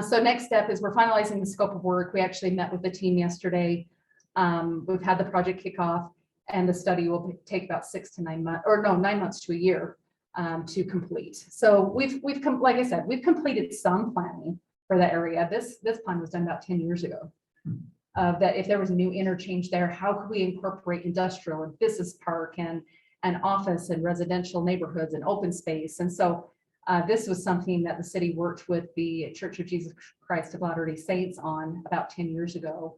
So next step is we're finalizing the scope of work. We actually met with the team yesterday. We've had the project kick off, and the study will take about 6 to 9 months, or no, 9 months to a year to complete. So like I said, we've completed some planning for that area. This plan was done about 10 years ago. That if there was a new interchange there, how could we incorporate industrial and business park and office and residential neighborhoods and open space? And so this was something that the city worked with the Church of Jesus Christ of Latter-day Saints on about 10 years ago.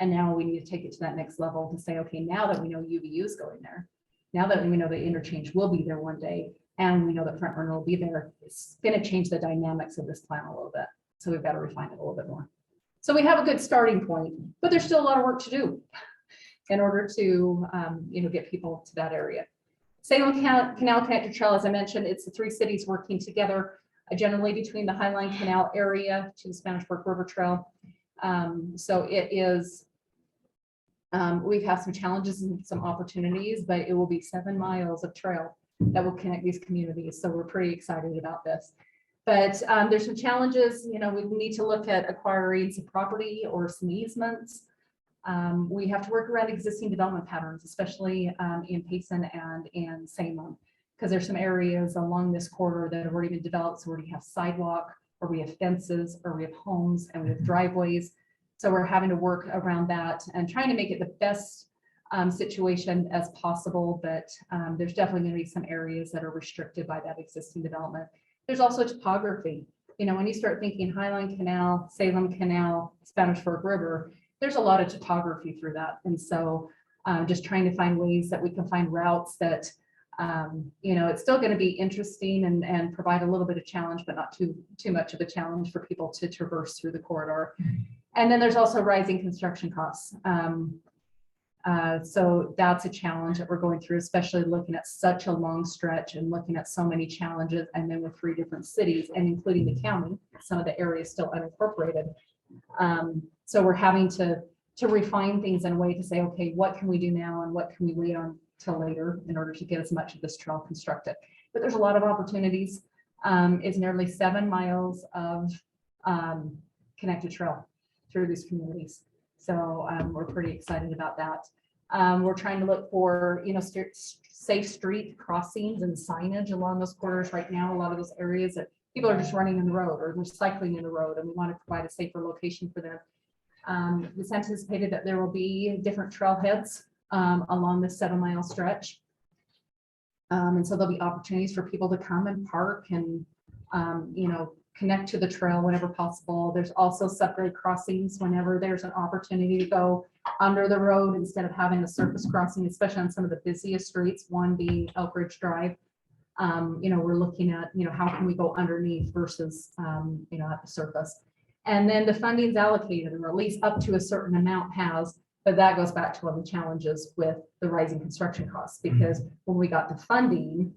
And now we need to take it to that next level to say, okay, now that we know UVU is going there, now that we know the interchange will be there one day, and we know that Front Runner will be there, it's going to change the dynamics of this plan a little bit. So we've got to refine it a little bit more. So we have a good starting point, but there's still a lot of work to do in order to get people to that area. Salem Canal Connector Trail, as I mentioned, it's the 3 cities working together, generally between the Highline Canal area to the Spanish Fork River Trail. So it is, we've had some challenges and some opportunities, but it will be 7 miles of trail that will connect these communities. So we're pretty excited about this. But there's some challenges. We need to look at acquiring some property or some easements. We have to work around existing development patterns, especially in Payson and in Salem, because there's some areas along this corridor that have already been developed. So we already have sidewalk, or we have fences, or we have homes, and we have driveways. So we're having to work around that and trying to make it the best situation as possible. But there's definitely going to be some areas that are restricted by that existing development. There's also topography. When you start thinking Highline Canal, Salem Canal, Spanish Fork River, there's a lot of topography through that. And so just trying to find ways that we can find routes that, it's still going to be interesting and provide a little bit of challenge, but not too much of a challenge for people to traverse through the corridor. And then there's also rising construction costs. So that's a challenge that we're going through, especially looking at such a long stretch and looking at so many challenges, and then with 3 different cities and including the county, some of the areas still unincorporated. So we're having to refine things in a way to say, okay, what can we do now and what can we wait on till later in order to get as much of this trail constructed. But there's a lot of opportunities. It's nearly 7 miles of connected trail through these communities. So we're pretty excited about that. We're trying to look for, safe street crossings and signage along those corridors right now. A lot of those areas that people are just running in the road or they're cycling in the road, and we want to provide a safer location for them. It's anticipated that there will be different trailheads along this 7-mile stretch. And so there'll be opportunities for people to come and park and, connect to the trail whenever possible. There's also subgrade crossings whenever there's an opportunity to go under the road instead of having a surface crossing, especially on some of the busiest streets, one being Elk Ridge Drive. We're looking at, how can we go underneath versus, at the surface. And then the funding is allocated, or at least up to a certain amount has, but that goes back to one of the challenges with the rising construction costs, because when we got the funding,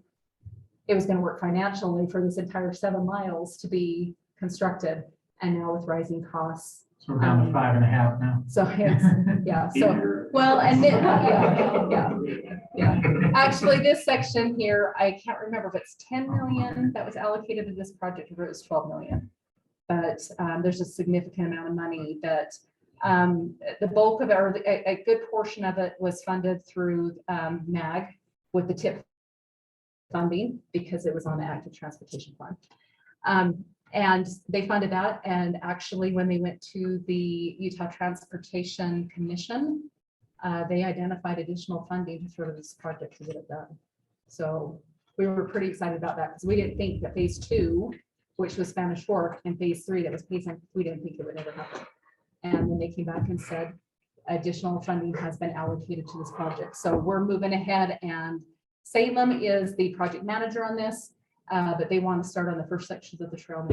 it was going to work financially for this entire 7 miles to be constructed. And now with rising costs. So we're down to 5.5 now. So it's, yeah, so, well, and then, yeah. Actually, this section here, I can't remember if it's 10 million that was allocated to this project or it was 12 million. But there's a significant amount of money that the bulk of it, or a good portion of it, was funded through MAG with the TIP funding, because it was on the active transportation plan. And they funded that. And actually, when they went to the Utah Transportation Commission, they identified additional funding to throw to this project to get it done. So we were pretty excited about that, because we didn't think that phase 2, which was Spanish Fork, and phase 3, that was Payson, we didn't think it would ever happen. And then they came back and said additional funding has been allocated to this project. So we're moving ahead, and Salem is the project manager on this, but they want to start on the first sections of the trail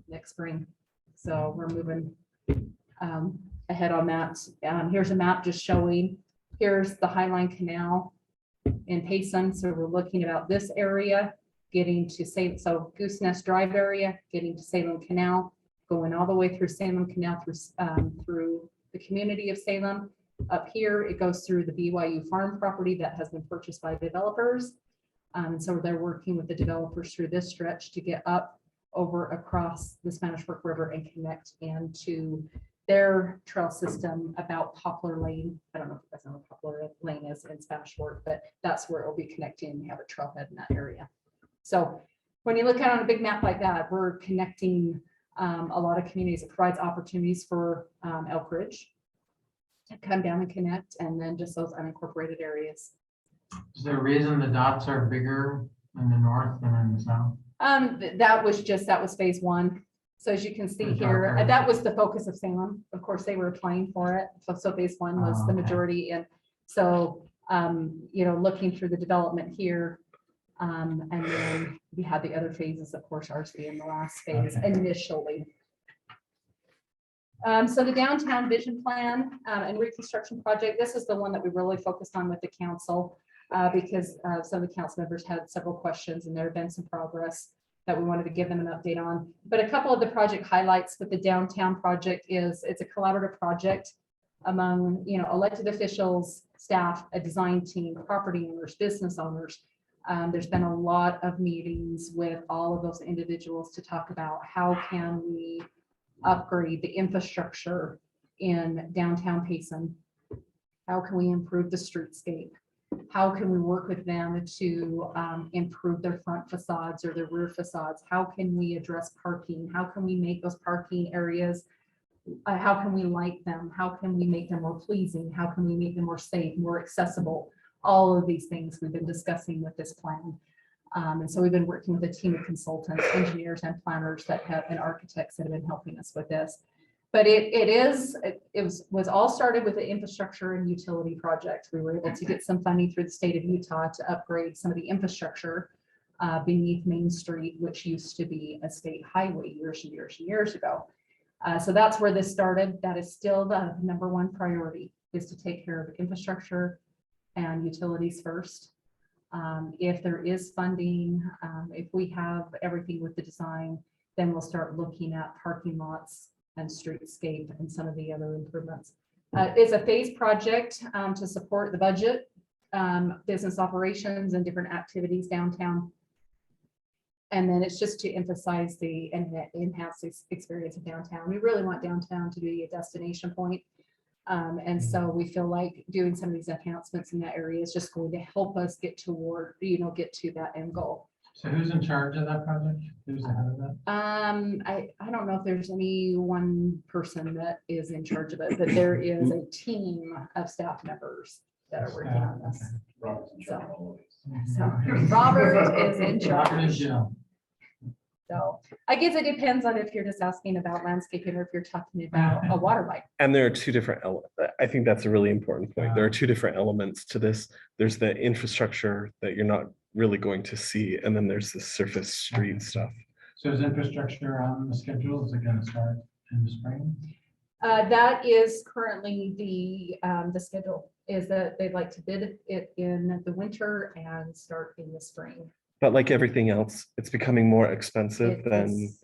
next spring. So we're moving ahead on that. Here's a map just showing, here's the Highline Canal in Payson. So we're looking about this area, getting to Salem, so Goose Nest Drive area, getting to Salem Canal, going all the way through Salem Canal through the community of Salem. Up here, it goes through the BYU farm property that has been purchased by developers. So they're working with the developers through this stretch to get up over across the Spanish Fork River and connect into their trail system about Poplar Lane. I don't know if that's not what Poplar Lane is in Spanish Fork, but that's where it will be connecting, and we have a trailhead in that area. So when you look at it on a big map like that, we're connecting a lot of communities. It provides opportunities for Elk Ridge to come down and connect, and then just those unincorporated areas. Is there a reason the dots are bigger in the north than in the south? That was phase 1. So as you can see here, that was the focus of Salem. Of course, they were applying for it. So phase 1 was the majority. And so, looking through the development here, and then we had the other phases, of course, ours being the last phase initially. So the downtown vision plan and reconstruction project, this is the one that we really focused on with the council, because some of the council members had several questions, and there have been some progress that we wanted to give them an update on. But a couple of the project highlights with the downtown project is it's a collaborative project among elected officials, staff, a design team, property owners, business owners. There's been a lot of meetings with all of those individuals to talk about how can we upgrade the infrastructure in downtown Payson. How can we improve the streetscape? How can we work with them to improve their front facades or their rear facades? How can we address parking? How can we make those parking areas, how can we light them? How can we make them more pleasing? How can we make them more safe, more accessible? All of these things we've been discussing with this plan. And so we've been working with a team of consultants, engineers, and planners and architects that have been helping us with this. But it was all started with an infrastructure and utility project. We were able to get some funding through the state of Utah to upgrade some of the infrastructure beneath Main Street, which used to be a state highway years and years and years ago. So that's where this started. That is still the #1 priority, is to take care of infrastructure and utilities first. If there is funding, if we have everything with the design, then we'll start looking at parking lots and streetscape and some of the other improvements. It's a phased project to support the budget, business operations and different activities downtown. And then it's just to emphasize and enhance the experience of downtown. We really want downtown to be a destination point. And so we feel like doing some of these enhancements in that area is just going to help us get toward, get to that end goal. So who's in charge of that project? Who's the head of that? I don't know if there's any one person that is in charge of it, but there is a team of staff members that are working on this. So Robert is in Robert and charge. Jill. So I guess it depends on if you're just asking about landscaping or if you're talking about a water bike. And there are two different, I think that's a really important point. There are two different elements to this. There's the infrastructure that you're not really going to see, and then there's the surface street stuff. So is infrastructure on the schedule? Is it going to start in the spring? That is currently the schedule, is that they'd like to bid it in the winter and start in the spring. But like everything else, it's becoming more expensive It than is-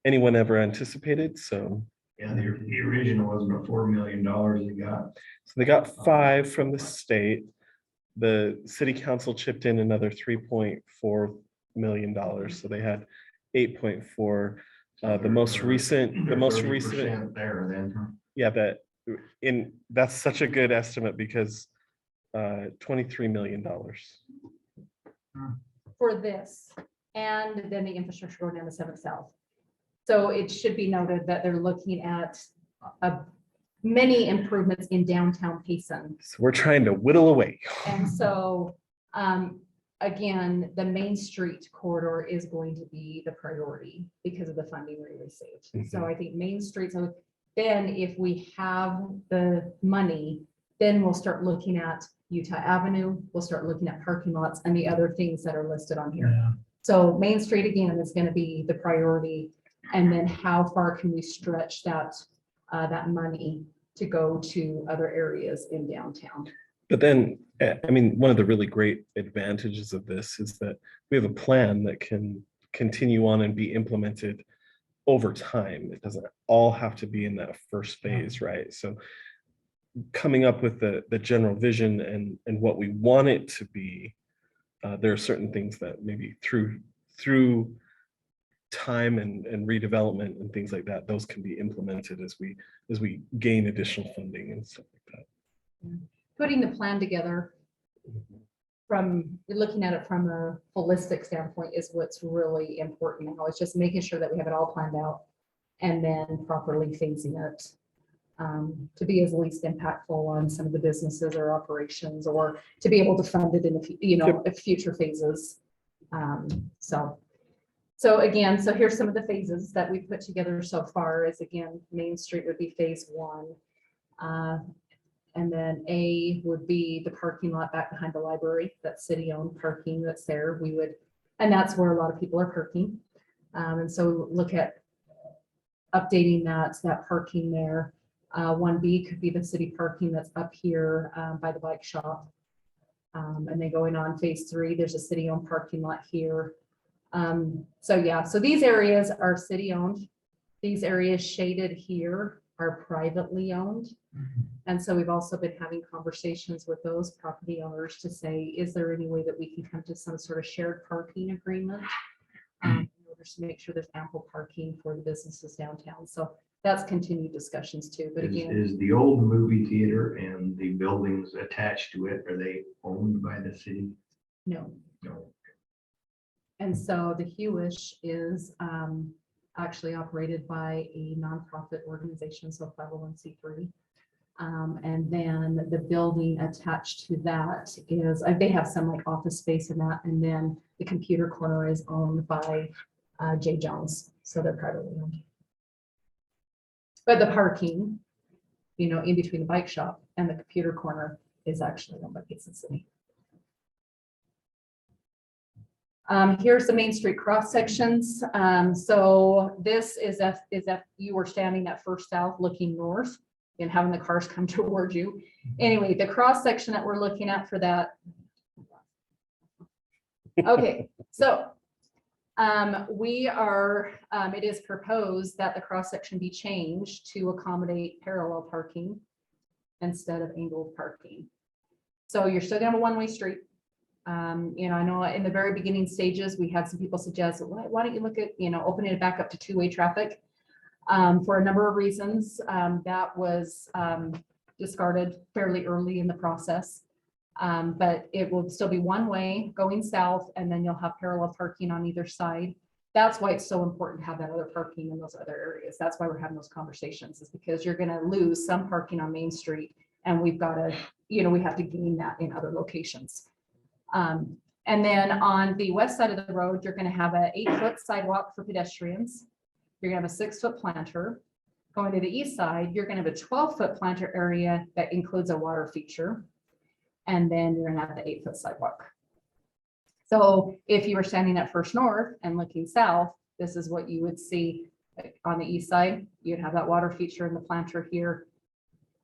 anyone ever anticipated. So Yeah, the original wasn't a $4 million they got. they got 5 from the state. The city council chipped in another $3.4 million. So they had 8.4. The most recent, There then. yeah, that's such a good estimate because $23 million. For this, and then the infrastructure going down to 7th South. So it should be noted that they're looking at many improvements in downtown Payson. So we're trying to whittle away. And so, again, the Main Street corridor is going to be the priority because of the funding we received. So I think Main Street, so then if we have the money, then we'll start looking at Utah Avenue, we'll start looking at parking lots and the other things that are listed on here. Yeah. So Main Street again is going to be the priority. And then how far can we stretch that money to go to other areas in downtown? But then, I mean, one of the really great advantages of this is that we have a plan that can continue on and be implemented over time. It doesn't all have to be in that first phase, right? So coming up with the general vision and what we want it to be, there are certain things that maybe through time and redevelopment and things like that, those can be implemented as we gain additional funding and stuff like that. Putting the plan together from looking at it from a holistic standpoint is what's really important now. It's just making sure that we have it all planned out and then properly phasing it to be as least impactful on some of the businesses or operations, or to be able to fund it in the future phases. So again, so here's some of the phases that we put together so far. Is again, Main Street would be phase 1. And then A would be the parking lot back behind the library, that city-owned parking that's there. And that's where a lot of people are parking. And so look at updating that parking there. 1B could be the city parking that's up here by the bike shop. And then going on phase 3, there's a city-owned parking lot here. So these areas are city-owned. These areas shaded here are privately owned. And so we've also been having conversations with those property owners to say, is there any way that we can come to some sort of shared parking agreement in order to make sure there's ample parking for the businesses downtown? So that's continued discussions too. But again, Is the old movie theater and the buildings attached to it, are they owned by the city? no. No. And so the Hewish is actually operated by a nonprofit organization, so 501c3. And then the building attached to that is, they have some like office space in that, and then the computer corner is owned by J. Jones, so they're privately owned. But the parking, in between the bike shop and the computer corner is actually owned by Payson City. Here's the Main Street cross sections. So this is if you were standing at First South looking north, and having the cars come towards you. Anyway, the cross section that we're looking at for that. Okay, so it is proposed that the cross section be changed to accommodate parallel parking instead of angled parking. So you're still gonna have a one-way street. I know in the very beginning stages, we had some people suggest, why don't you look at, opening it back up to two-way traffic? For a number of reasons, that was discarded fairly early in the process. But it will still be one way going south, and then you'll have parallel parking on either side. That's why it's so important to have that other parking in those other areas. That's why we're having those conversations, is because you're going to lose some parking on Main Street, and we've got to, we have to gain that in other locations. And then on the west side of the road, you're going to have an 8-foot sidewalk for pedestrians. You're going to have a 6-foot planter. Going to the east side, you're going to have a 12-foot planter area that includes a water feature. And then you're going to have the 8-foot sidewalk. So if you were standing at First North and looking south, this is what you would see on the east side. You'd have that water feature in the planter here,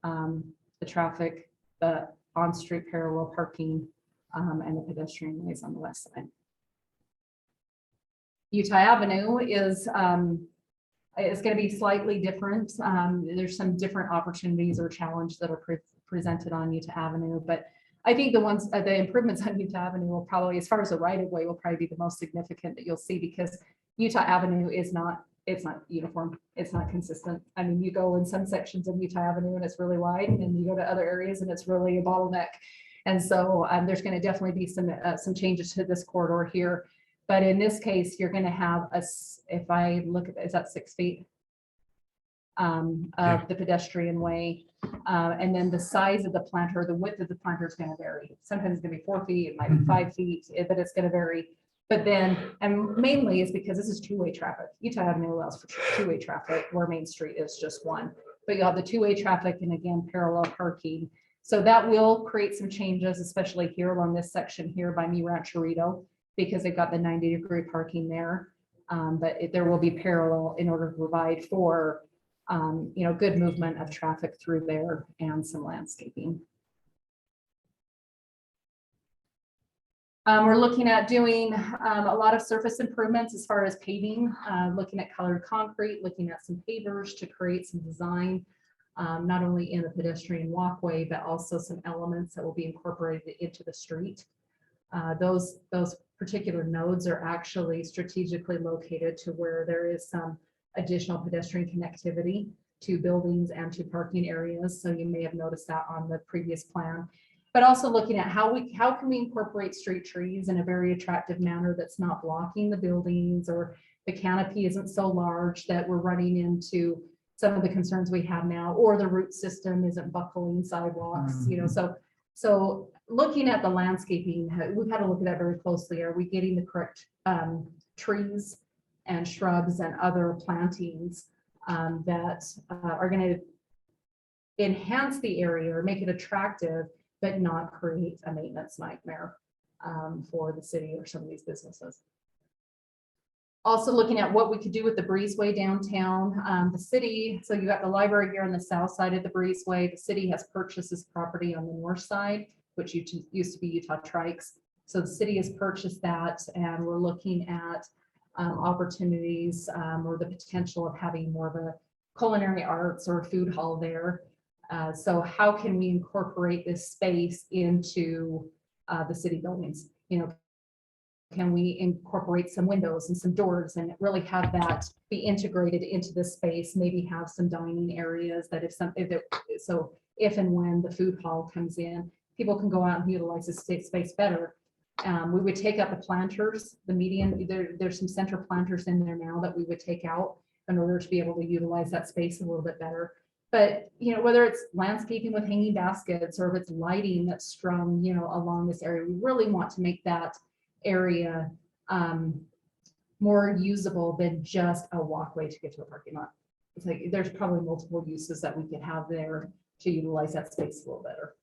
the traffic, the on-street parallel parking, and the pedestrian ways on the west side. Utah Avenue is going to be slightly different. There's some different opportunities or challenges that are presented on Utah Avenue, but I think the improvements on Utah Avenue will probably, as far as the right of way, will probably be the most significant that you'll see, because Utah Avenue it's not uniform. It's not consistent. I mean, you go in some sections of Utah Avenue and it's really wide, and you go to other areas and it's really a bottleneck. And so there's going to definitely be some changes to this corridor here. But in this case, you're going to have if I look at, is that 6 feet of the pedestrian way? And then the size of the planter, the width of the planter is going to vary. Sometimes it's going to be 4 feet, it might be 5 feet, but it's going to vary. But then, and mainly is because this is two-way traffic. Utah Avenue allows for two-way traffic, where Main Street is just one. But you have the two-way traffic and again, parallel parking. So that will create some changes, especially here along this section here by Mi Rancherito, because they've got the 90-degree parking there. But there will be parallel in order to provide for good movement of traffic through there and some landscaping. We're looking at doing a lot of surface improvements as far as paving, looking at colored concrete, looking at some pavers to create some design, not only in the pedestrian walkway, but also some elements that will be incorporated into the street. Those particular nodes are actually strategically located to where there is some additional pedestrian connectivity to buildings and to parking areas. So you may have noticed that on the previous plan, but also looking at how can we incorporate street trees in a very attractive manner that's not blocking the buildings, or the canopy isn't so large that we're running into some of the concerns we have now, or the root system isn't buckling sidewalks, so looking at the landscaping, we've had to look at that very closely. Are we getting the correct trees and shrubs and other plantings that are going to enhance the area or make it attractive, but not create a maintenance nightmare for the city or some of these businesses. Also looking at what we could do with the breezeway downtown. The city, so you got the library here on the south side of the breezeway. The city has purchased this property on the north side, which used to be Utah Trikes. So the city has purchased that, and we're looking at opportunities or the potential of having more of a culinary arts or food hall there. So how can we incorporate this space into the city buildings? Can we incorporate some windows and some doors and really have that be integrated into the space? Maybe have some dining areas that if and when the food hall comes in, people can go out and utilize the space better. We would take out the planters, the median. There's some center planters in there now that we would take out in order to be able to utilize that space a little bit better. But whether it's landscaping with hanging baskets or if it's lighting that's strung along this area, we really want to make that area more usable than just a walkway to get to a parking lot. It's like there's probably multiple uses that we could have there to utilize that space a little better.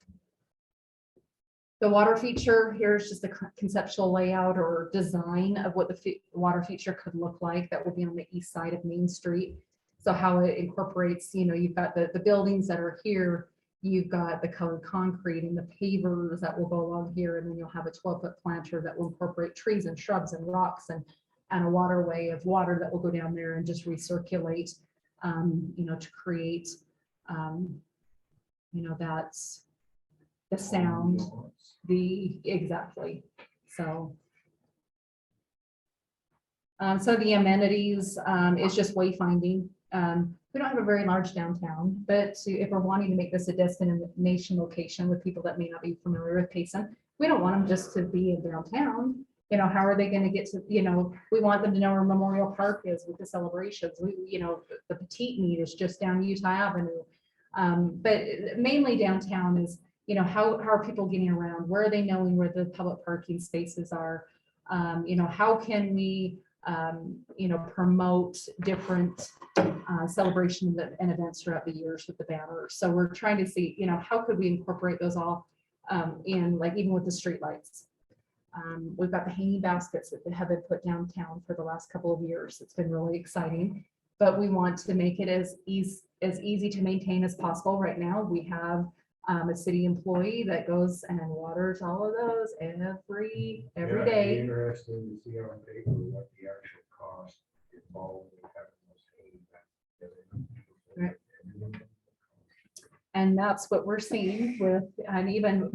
The water feature, here's just a conceptual layout or design of what the water feature could look like. That will be on the east side of Main Street. So how it incorporates, you've got the buildings that are here, you've got the colored concrete and the pavers that will go along here, and then you'll have a 12-foot planter that will incorporate trees and shrubs and rocks and a waterway of water that will go down there and just recirculate, to create, that's the sound, exactly. So. So the amenities is just wayfinding. We don't have a very large downtown, but if we're wanting to make this a destination location with people that may not be familiar with Payson, we don't want them just to be in downtown. How are they going to get to, we want them to know where Memorial Park is with the celebrations. The petite meat is just down Utah Avenue. But mainly downtown is, how are people getting around? Where are they knowing where the public parking spaces are? How can we promote different celebration and events throughout the years with the banners. So we're trying to see, how could we incorporate those all in, like even with the streetlights. We've got the hanging baskets that have been put downtown for the last couple of years. It's been really exciting, but we want to make it as easy to maintain as possible. Right now, we have a city employee that goes and waters all of those every day. Interesting to see on paper what the actual cost involved with having those. Right. And that's what we're seeing with, and even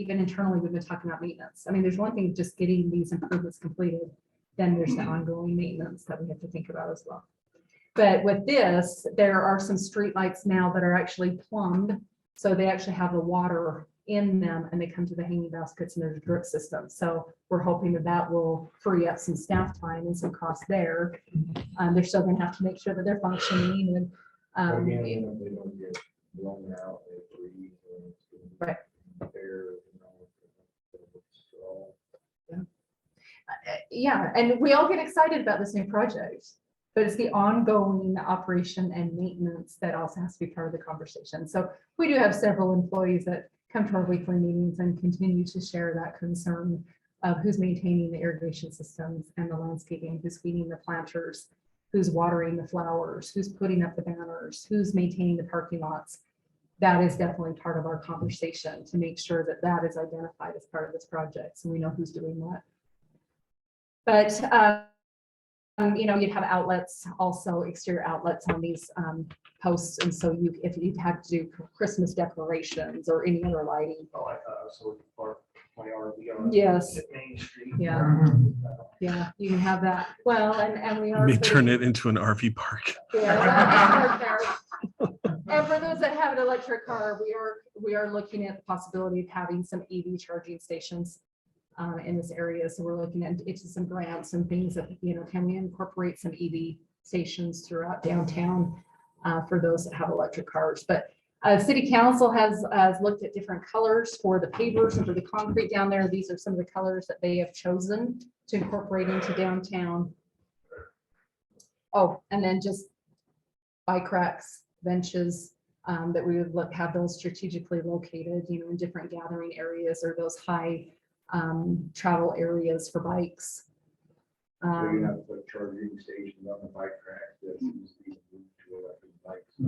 internally, we've been talking about maintenance. I mean, there's one thing just getting these improvements completed, then there's the ongoing maintenance that we have to think about as well. But with this, there are some streetlights now that are actually plumbed. So they actually have the water in them and they come to the hanging baskets and there's a drip system. So we're hoping that will free up some staff time and some costs there. They're still going to have to make sure that they're functioning and They don't get blown out. Right. Yeah, and we all get excited about this new project, but it's the ongoing operation and maintenance that also has to be part of the conversation. So we do have several employees that come to our weekly meetings and continue to share that concern of who's maintaining the irrigation systems and the landscaping, who's feeding the planters, who's watering the flowers, who's putting up the banners, who's maintaining the parking lots. That is definitely part of our conversation to make sure that that is identified as part of this project. So we know who's doing that. But you'd have outlets, also exterior outlets on these posts. And so if you have to do Christmas decorations or any other lighting. Oh, I thought I was sort of parked my RV on. Yes. Main Street. Yeah. Yeah, you can have that. Well, and we are. May turn it into an RV park. Yeah. And for those that have an electric car, we are looking at the possibility of having some EV charging stations in this area. So we're looking into some grants and things that, can we incorporate some EV stations throughout downtown for those that have electric cars. But City Council has looked at different colors for the pavers and for the concrete down there. These are some of the colors that they have chosen to incorporate into downtown. Oh, and then just bike racks, benches that we would have those strategically located, in different gathering areas or those high travel areas for bikes. So you have to put charging stations on the bike track that seems to be moved to electric bikes.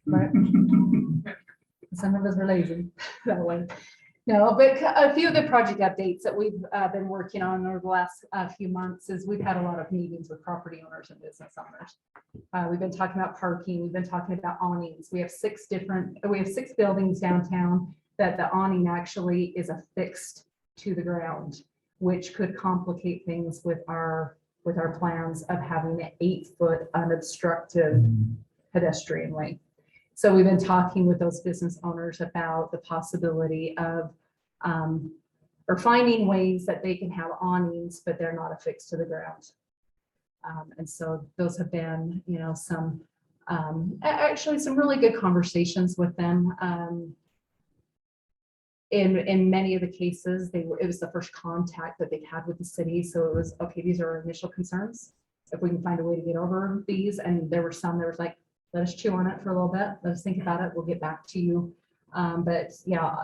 Right. Some of us are lazy that way. No, but a few of the project updates that we've been working on over the last few months is we've had a lot of meetings with property owners and business owners. We've been talking about parking. We've been talking about awnings. We have 6 buildings downtown that the awning actually is affixed to the ground, which could complicate things with our plans of having an 8-foot unobstructed pedestrian way. So we've been talking with those business owners about the possibility of or finding ways that they can have awnings, but they're not affixed to the ground. And so those have been, some actually some really good conversations with them. In many of the cases, it was the first contact that they had with the city. So it was, okay, these are our initial concerns. If we can find a way to get over these, and there were some that was like, let us chew on it for a little bit. Let's think about it. We'll get back to you. But yeah,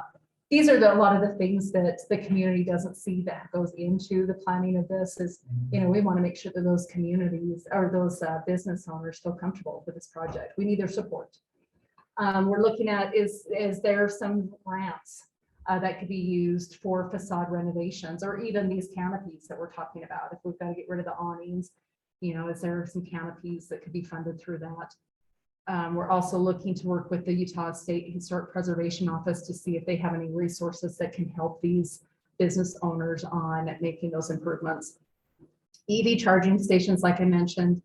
these are a lot of the things that the community doesn't see that goes into the planning of this is, we want to make sure that those communities or those business owners feel comfortable with this project. We need their support. We're looking at, is there some grants that could be used for facade renovations or even these canopies that we're talking about? If we've got to get rid of the awnings, is there some canopies that could be funded through that? We're also looking to work with the Utah State Historic Preservation Office to see if they have any resources that can help these business owners on making those improvements. EV charging stations, like I mentioned,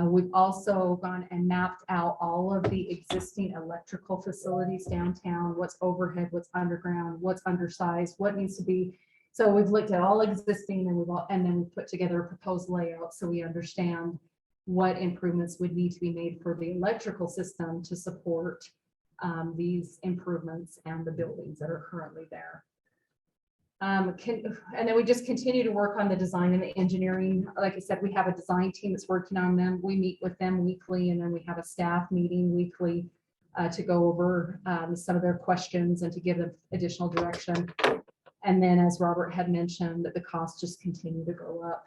we've also gone and mapped out all of the existing electrical facilities downtown, what's overhead, what's underground, what's undersized, what needs to be. So we've looked at all existing and then we've put together a proposed layout so we understand what improvements would need to be made for the electrical system to support these improvements and the buildings that are currently there. And then we just continue to work on the design and the engineering. Like I said, we have a design team that's working on them. We meet with them weekly, and then we have a staff meeting weekly to go over some of their questions and to give them additional direction. And then, as Robert had mentioned, that the costs just continue to go up.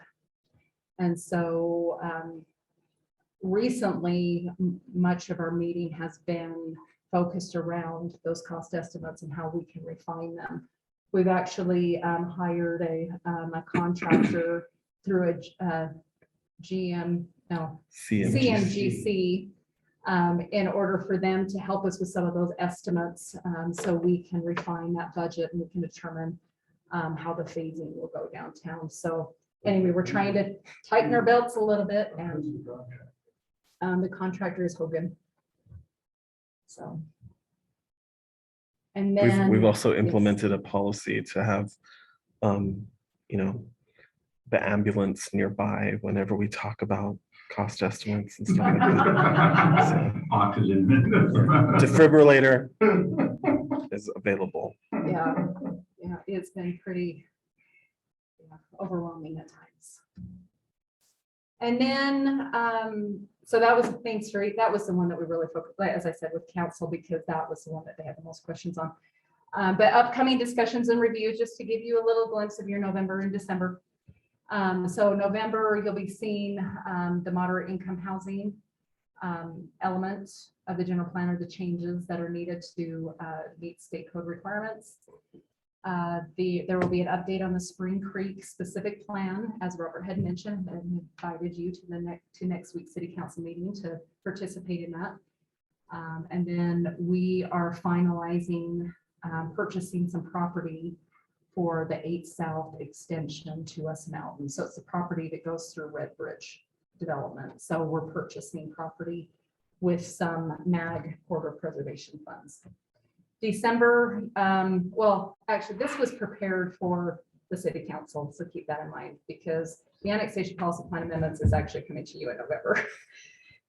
And so recently, much of our meeting has been focused around those cost estimates and how we can refine them. We've actually hired a contractor through a CMGC in order for them to help us with some of those estimates so we can refine that budget and we can determine how the phasing will go downtown. So anyway, we're trying to tighten our belts a little bit, and the contractor is Hogan. So. And then We've also implemented a policy to have, the ambulance nearby whenever we talk about cost estimates and stuff like that. So, Oxygen. defibrillator is available. Yeah, it's been pretty overwhelming at times. And then, so that was Main Street. That was the one that we really focused, as I said, with council, because that was the one that they had the most questions on. But upcoming discussions and reviews, just to give you a little glimpse of your November and December. So November, you'll be seeing the moderate income housing element of the general plan, or the changes that are needed to meet state code requirements. There will be an update on the Spring Creek specific plan, as Robert had mentioned, and invited you to next week's city council meeting to participate in that. And then we are finalizing purchasing some property for the 8 South extension to West Mountain. So it's the property that goes through Red Bridge development. So we're purchasing property with some MAG corridor preservation funds. December, well, actually, this was prepared for the city council, so keep that in mind, because the annexation policy plan amendments is actually coming to you in November.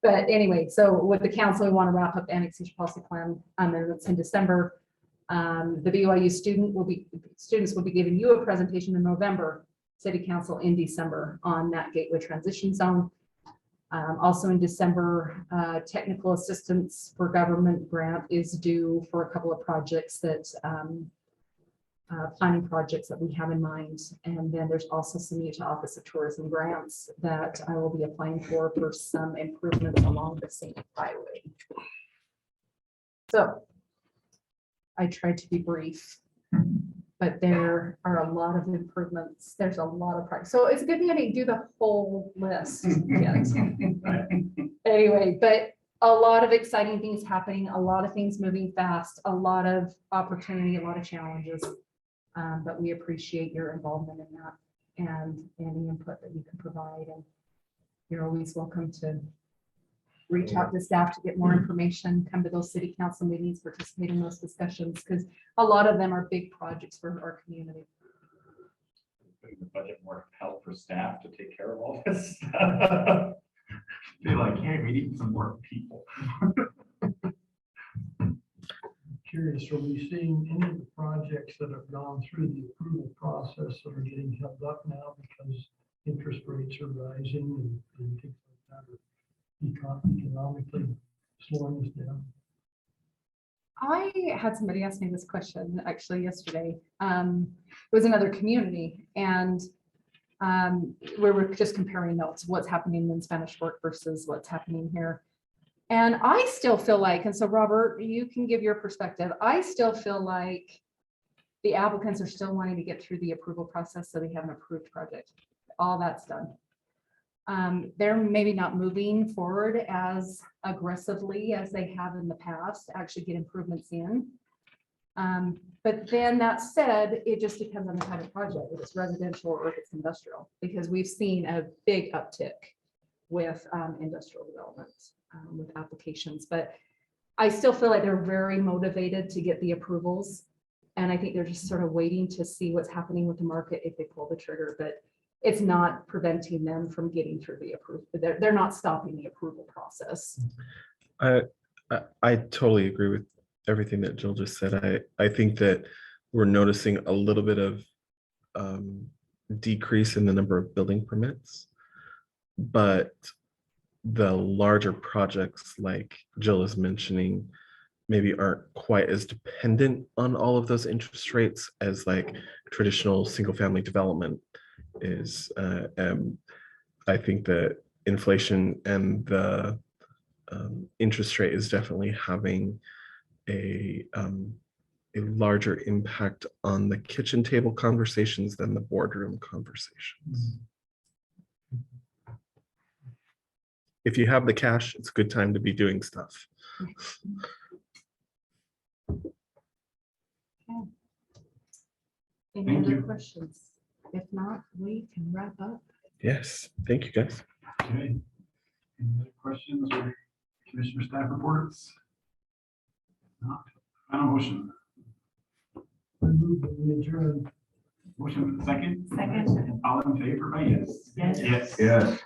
But anyway, so with the council, we want to wrap up the annexation policy plan amendments in December. The BYU students will be giving you a presentation in November, city council in December, on that gateway transition zone. Also in December, technical assistance for government grant is due for a couple of projects that planning projects that we have in mind. And then there's also some Utah Office of Tourism grants that I will be applying for some improvements along the same highway. So I tried to be brief, but there are a lot of improvements. There's a lot of projects. So it's a good thing I didn't do the whole list yet. Anyway, but a lot of exciting things happening, a lot of things moving fast, a lot of opportunity, a lot of challenges. But we appreciate your involvement in that and any input that you can provide. And you're always welcome to reach out to staff to get more information, come to those city council meetings, participate in those discussions, because a lot of them are big projects for our community. Putting the budget more help for staff to take care of all this stuff. Be like, hey, we need some more people. Curious, are we seeing any of the projects that have gone through the approval process that are getting held up now because interest rates are rising and things like that are economically slowing us down? I had somebody ask me this question actually yesterday. It was another community and we were just comparing notes, what's happening in Spanish Fork versus what's happening here. And I still feel like, and so Robert, you can give your perspective. I still feel like the applicants are still wanting to get through the approval process so they have an approved project. All that's done. They're maybe not moving forward as aggressively as they have in the past to actually get improvements in. But then that said, it just depends on the type of project, if it's residential or if it's industrial, because we've seen a big uptick with industrial development with applications. But I still feel like they're very motivated to get the approvals. And I think they're just sort of waiting to see what's happening with the market if they pull the trigger, but it's not preventing them from getting through the approval. They're not stopping the approval process. I totally agree with everything that Jill just said. I think that we're noticing a little bit of decrease in the number of building permits, but the larger projects like Jill is mentioning maybe aren't quite as dependent on all of those interest rates as like traditional single family development is. I think that inflation and the interest rate is definitely having a larger impact on the kitchen table conversations than the boardroom conversations. If you have the cash, it's a good time to be doing stuff. Any Thank other you. questions? If not, we can wrap up. Yes, thank you guys. Okay. Any other questions or commissioner staff reports? Not. Final motion. I move that we adjourn. Motion second. Second. All in favor by yes. Yes. Yes. Yes.